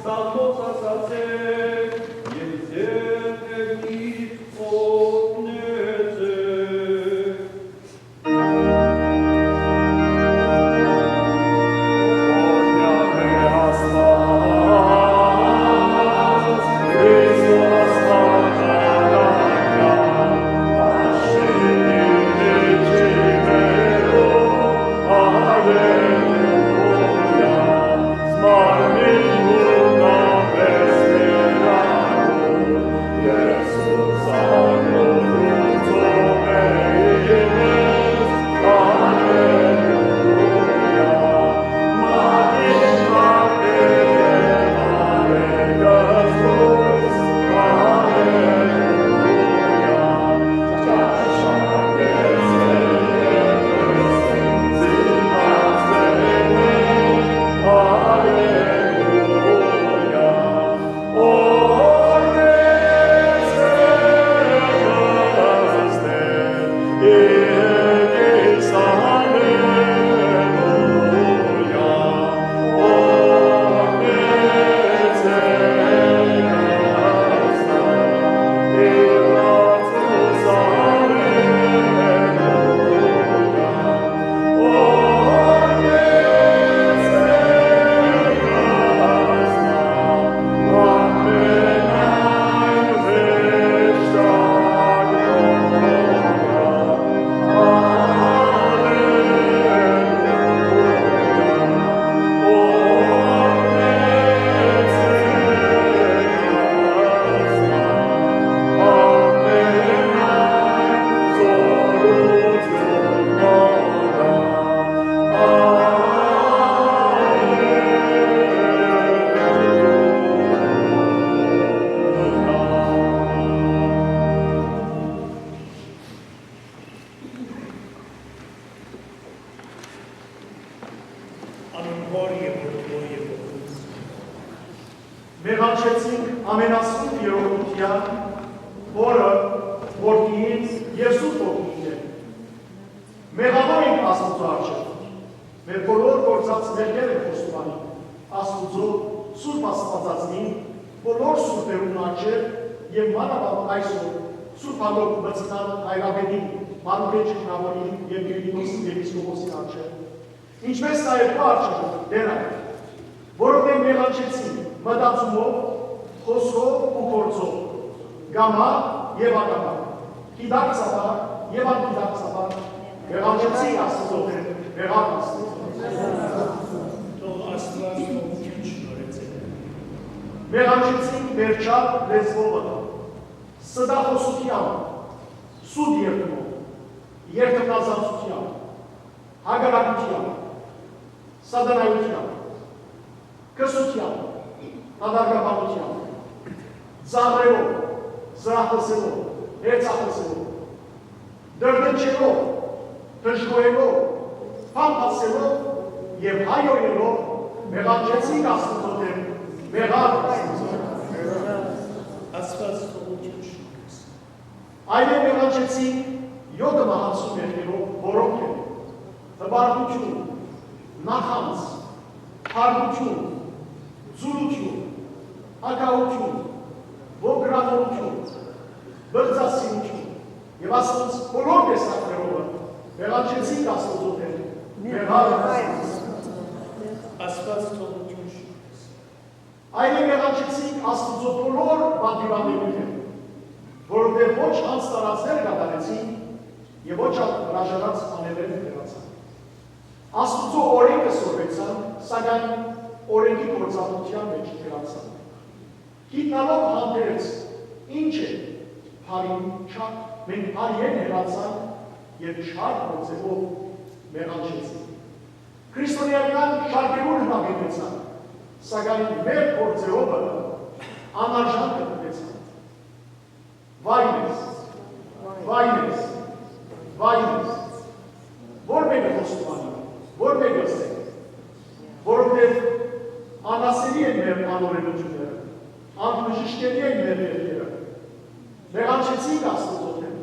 Սաղմոց ասացեք, և ձերների օգնեցեք։ Մեղանչեցինք ամենասուրբ երողության, որը որդիից և սուրբ որդիից է։ Մեղավոր ենք Աստուծո առջև, մեր բոլոր գործած մեղքեր ենք խոստովանում Աստուծո սուրբ Աստվածածնին, բոլոր սուրբերուն առջև և մանավանդ այսօր սուրբ հանդոք մծնան Հայրապետին, Մանուկետ Ճգնավորին և Գերգինոս Եպիսկոպոսի առջև, ինչպես նաև քո առջև դեր այն, որովհետև մեղանչեցինք մտածումով, խոսքով ու գործով, գամա և ակամա, գիտակցաբար և անգիտակցաբար, մեղանչեցինք Աստծո դեր, մեղան Աստծո։ Թող Աստված ողջույն շնորհեցեք։ Մեղանչեցինք վերջալ լեզվովը, սդախոսությամբ, սուտ երդմով, երդմնազանցությամբ, հագարակությամբ, սադանայությամբ, կսությամբ, Նադարգաբանությամբ, ծաղրելով, զրախոսելով, հերցախոսելով, դրդնչելով, դժգոյելով, պամպասելով և հայոյելով մեղանչեցինք Աստծո դեր, մեղան Աստծո։ Աստված ողջույն շնորհեցեք։ Այլև մեղանչեցինք 7 մահացու մեղքերով, որոնք են տպարտություն, նախանց, հարգություն, զուրություն, ակահություն, ոգրանորություն, բրձասիրություն և ասենց բոլոր տեսակներովը մեղանչեցինք Աստծո դեր, մեղան Աստված ողջույն շնորհեցեք։ Այլև մեղանչեցինք Աստծո բոլոր բանդիրաններով, որովհետև ոչ անստարածներ կատարեցին և ոչ հրաժարած անելեր դրացան։ Աստծո օրենքը սորվեցան, սակայն օրենքի գործառնության մեջ դրացան։ Գիտնալով հանդերձ ինչ է փարին չար, մենք փարիեն հեռացան և չար գործելով մեղանչեցին։ Քրիստոնեական շարքերուն հնագետեցան, սակայն մեր գործերովը անարժան կտվեցան։ Վայն ես, վայն ես, վայն ես, որ մենք խոստովանում, որ մենք ըստենք, որովհետև անասելի են մեր անօրենությունները, անբժշկելի են մեր երգերը, մեղանչեցինք Աստծո դեր,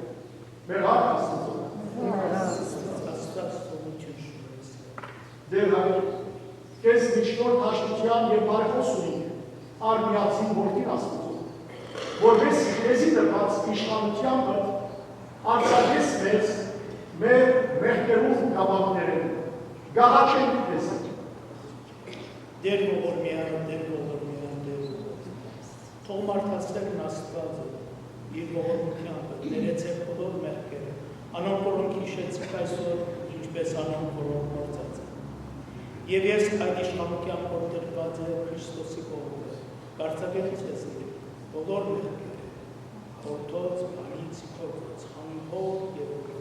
մեղան Աստծո։ Աստված ողջույն շնորհեցեք։ Դեր հայր, քեզ միջնորդ հաշտության և բարեխոս ունենք, արմիացին որդին աստուծում, որպես քեզի տրված իշխանությամբ արձակես մեզ մեր մեղքերում գավաթներեն, գաղաչենք քեզ։ Դեր ողորմյան, դեր ողորմյան, դեր ողորմյան։ Թող մարդասերն Աստվածը իր ողորմությամբ ներեցեք բոլոր մեղքերը, անոնք որոնք հիշեցիք այսօր, ինչպես անոնք որոնք գործած են։ Եվ ես այդ իշխանությամբ որ տրված է Քրիստոսի կողմից, կարձակեմ ձեզ բոլոր մեղքերը, հորթոց, բարից, փոքրոց, խանիքով եւ օգրով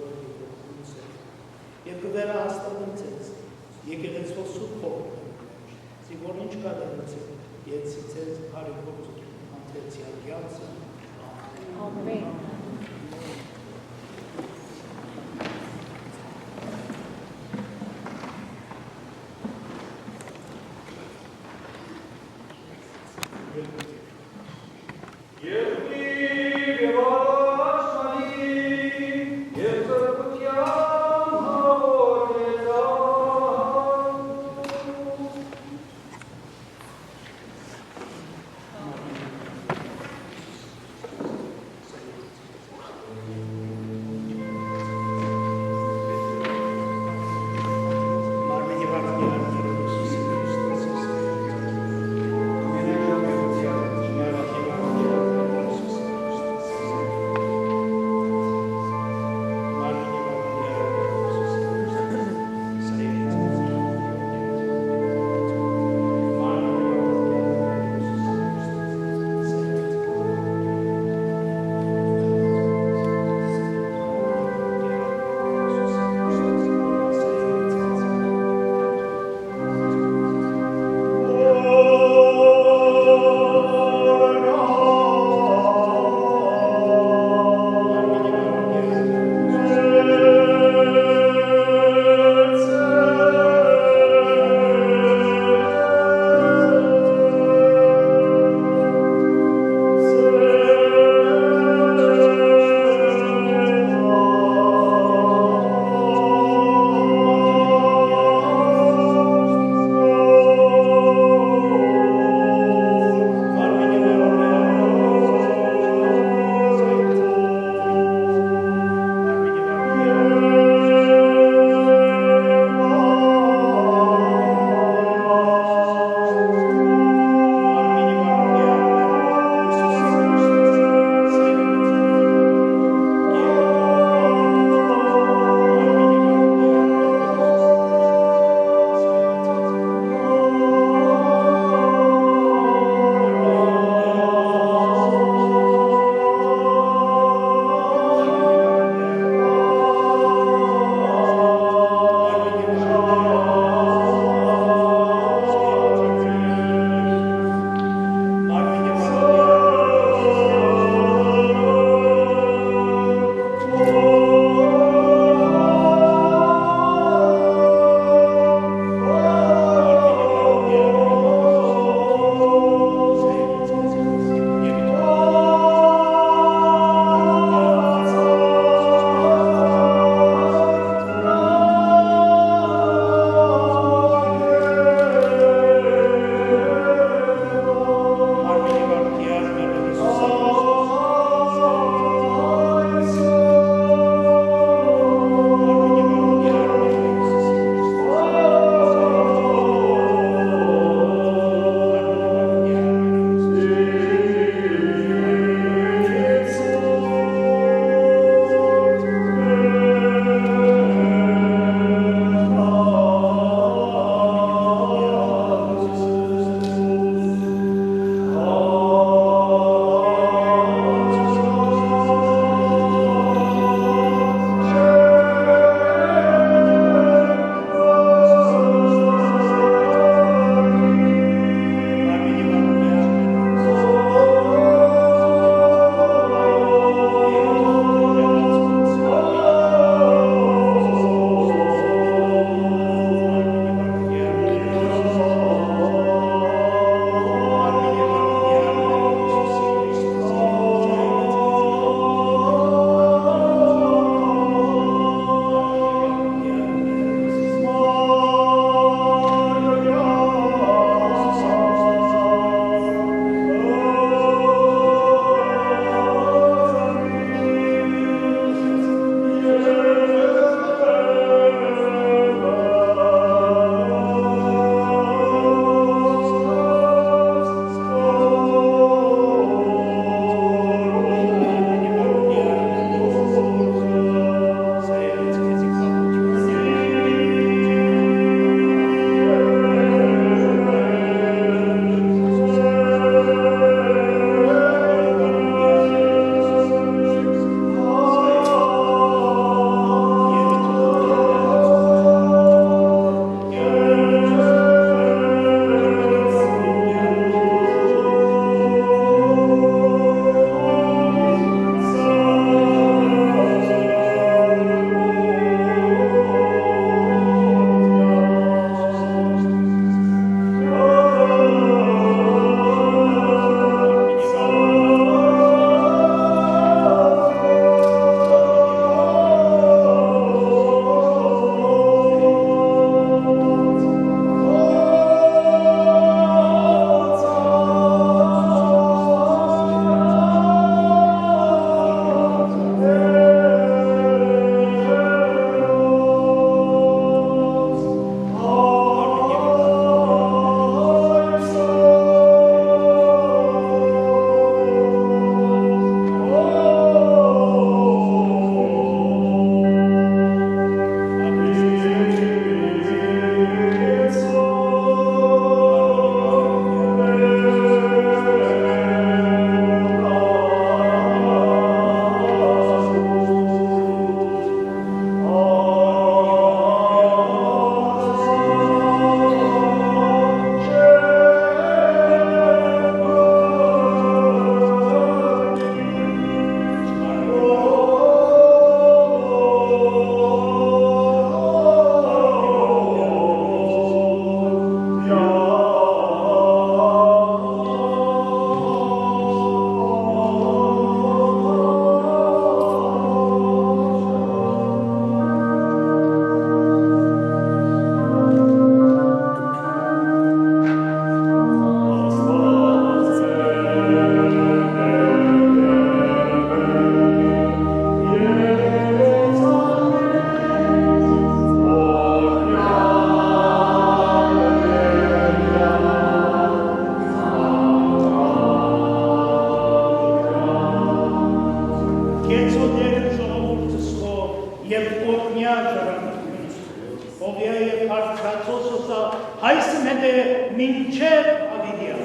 եւ կվերահաստատեմ ձեզ, եկեղեցու սուրբ հոգով, որ ինչ կատարեցեք, եծիցեց հարիկով անթեցյալ յանցը։ Ամեն։ Ամենաժամյա հետ է մինչև ավիդյան։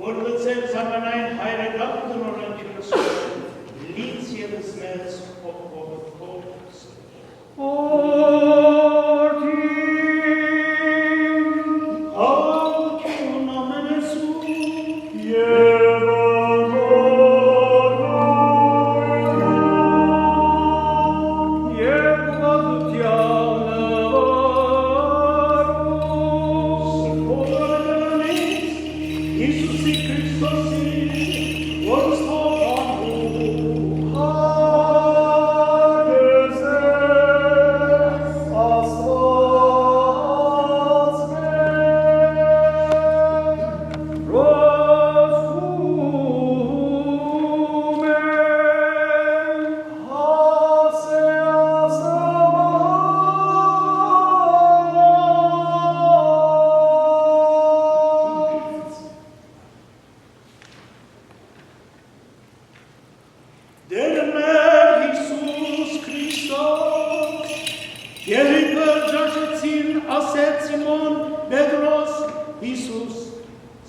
Որ լծել զանանային հայրեդակ տնորան չլսում, լից եվս մեզ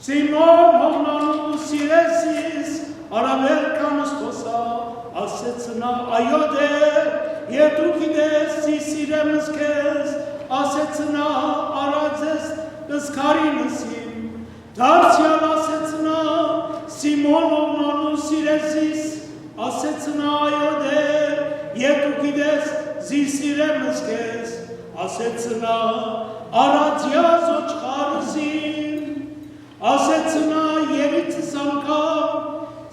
Simon Hogmanus Siresis, Aravel Canustosa, Asetsna Ayode, Yetukides, Sisiremus Kes, Asetsna Arazes, Escarinusim, Darcial Asetsna, Simon Hogmanus Siresis, Asetsna Ayode, Yetukides, Sisiremus Kes, Asetsna Arazia Zochkarusim, Ասեցնա երիցս անգամ,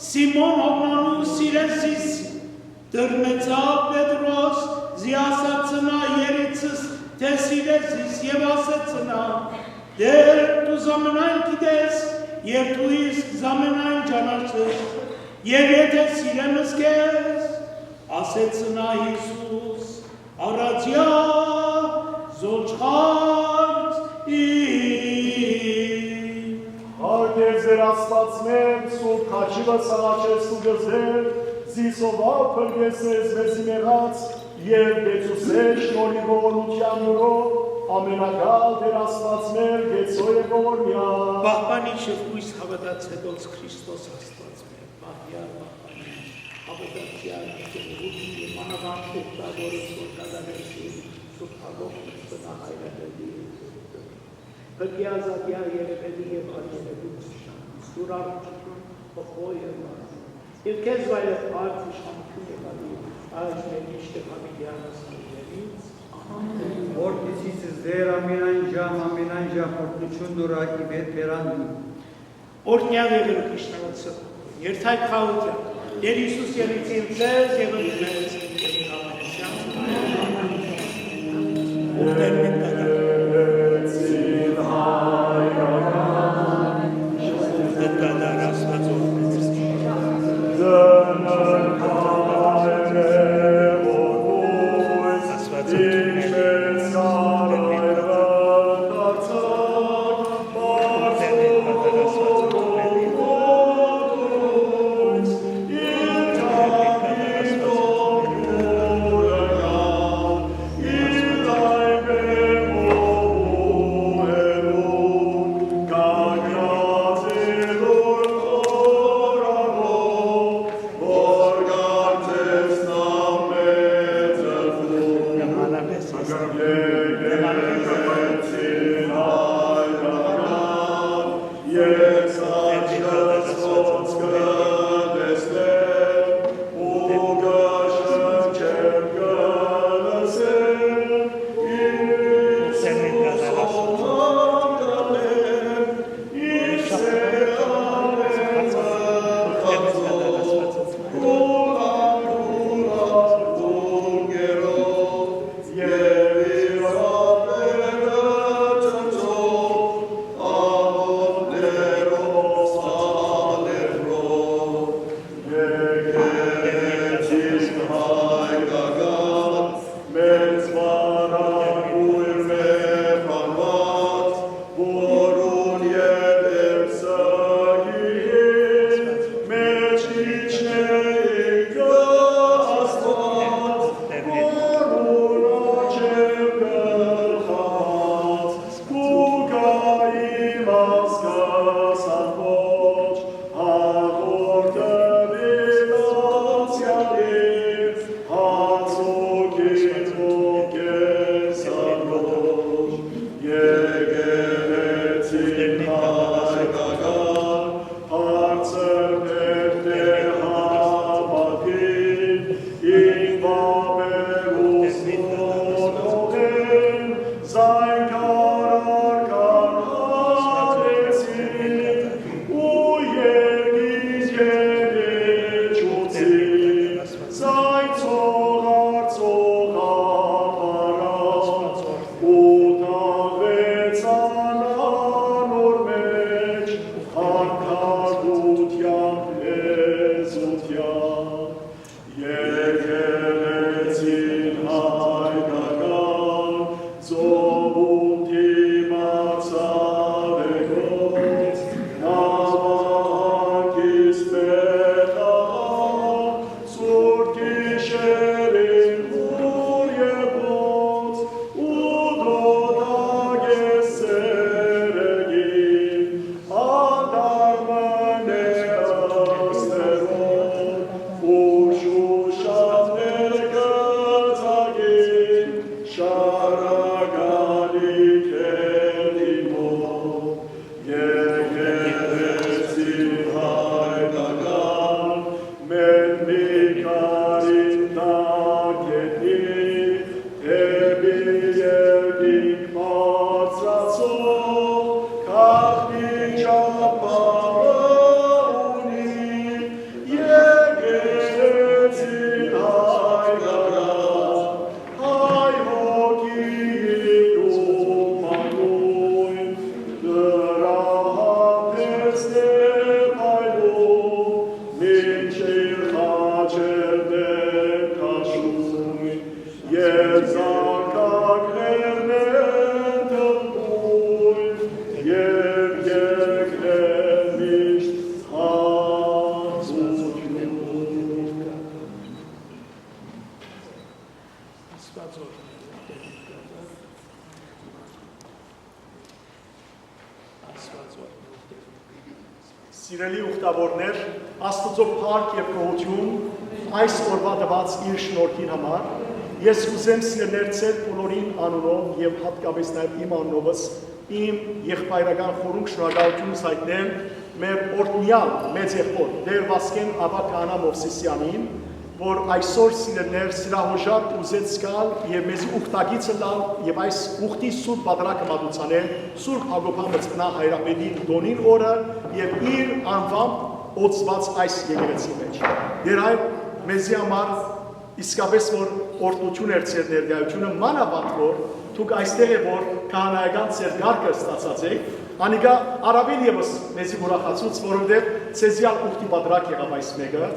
Սիմոն Հոգնանու սիրեսիս, դրմեցա Պետրոս, զիասացնա երիցս, թե սիրեսիս և ասեցնա, դեր դու զամենայն գիտես, և դու իսկ զամենայն ճանաչես, և եթե սիրեմս կես, ասեցնա Հիսուս, առաջյա զոչխարց Արգեր ձեր աստվածներ, սուրբ քաջիվը սաղաչես ու գզեր, զիսովա փրգեսես մեզի մեղած, և գեցուսեր շնորի ողորության նորով, ամենագալ դեր աստվածներ գեցո է ողորմյա։ Բահբանի շվույս հավատացելոց Քրիստոս աստվածներ, բահյար բահբանի, հավատացյալ գետերուտի մանավան շուտավորս որ կադարեցի, սուրբագող մստնա հայրատելի Հրկիազատյա երևելի և արջերևուց սուրարուչություն պխոյ և մարդ։ Եվ կեզ վայլև արդ իշխանություն եղալի այս մեր իշտեխանի դիանասաններից Որքիցիցս դեր ամենայն ժամ օրտնություն դուրա ի վեր պերանդի։ Օրտնյա վեղերու կիշնավացը, երթայ խաղությա, դեր Իսուս եղիցին ձեզ և ընկնես և ամենեսյան։ Ուրդեր մեն կադար։ Yeah. Սիրելի ուխտավորներ, Աստծո փառք եւ գոհություն այս օրվա տված իր շնորհքին համար ես ուզեմ սիրելիներ ձեր բոլորին անունով եւ հատկապես նաեւ իմ անունովս իմ եղբայրական խորհուրդ շնորհակալությունս հայտնել մեր օրհնյալ մեծ եղբոր Տեր Վասկեն Աբա Քահանա Մովսիսյանին, որ այսօր սիրելիներ սիրահոժար ուզեց գալ եւ մեզ ուխտագիծը լալ եւ այս ուխտի սուրբ բادرակը մատուցանել Սուրբ Հակոբյան մծնա հայրապետի դոնին օրը եւ իր անվամբ օծված այս եկեղեցի մեջ։ Դեր այ մեզի համար իսկապես որ օրհնություն էր ձեր ներկայությունը մանավանդ որ դուք այստեղ եք որ քահանայական ձեր գարկը ստացած եք, անիկա առավել եւս մեզի ուրախացուց, որովհետեւ ցեզիալ ուխտի բادرակ եղավ այս մեկը,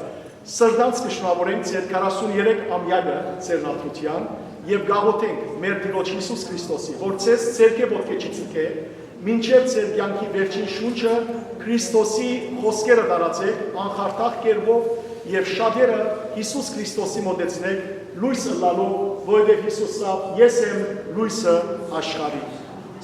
սրտանց կշնորհենք ձեր 43 ամյակը ձեր նաթության եւ գաղութենք մեր Տիրոջ Հիսուս Քրիստոսի, որ ցեզ ցերկե ոտքե չցկե, մինչև ձեր կյանքի վերջին շունչը Քրիստոսի խոսքերը դարացեք անխարտախ կերպով եւ շատերը Հիսուս Քրիստոսի մոտեցնեք լույսը լալով, որովհետեւ Հիսուսը ես եմ լույսը աշխարհի։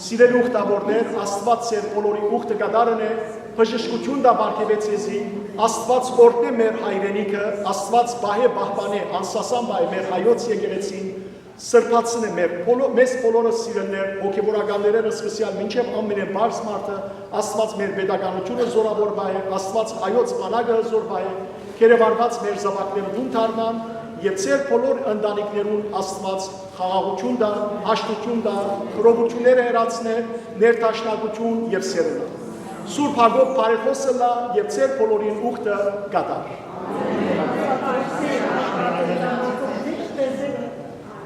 Սիրելի ուխտավորներ, Աստված ձեր բոլորի ուխտը կդարն է, բժշկություն դա բարգեւեց եզի, Աստված օրհնե մեր հայրենիքը, Աստված բահե բահբանե, անսասան բայ մեր հայոց եկեղեցին, սրբացնե մեզ բոլորը սիրելներ, հոգևորականները սկսյալ մինչև ամենեն բարձ մարդը, Աստված մեր պետականությունը զորավոր բայ, Աստված հայոց բանակը զոր բայ, կերևարված մեր զավակները դուն թարման, եւ ձեր բոլոր ընտանիքներուն Աստված խաղաղություն դա, հաշտություն դա, խռովությունները հեռացնե, ներդաշնակություն եւ սերունա։ Սուրբ Հակոբ բարեխոսը լա եւ ձեր բոլորին ուխտը կդար։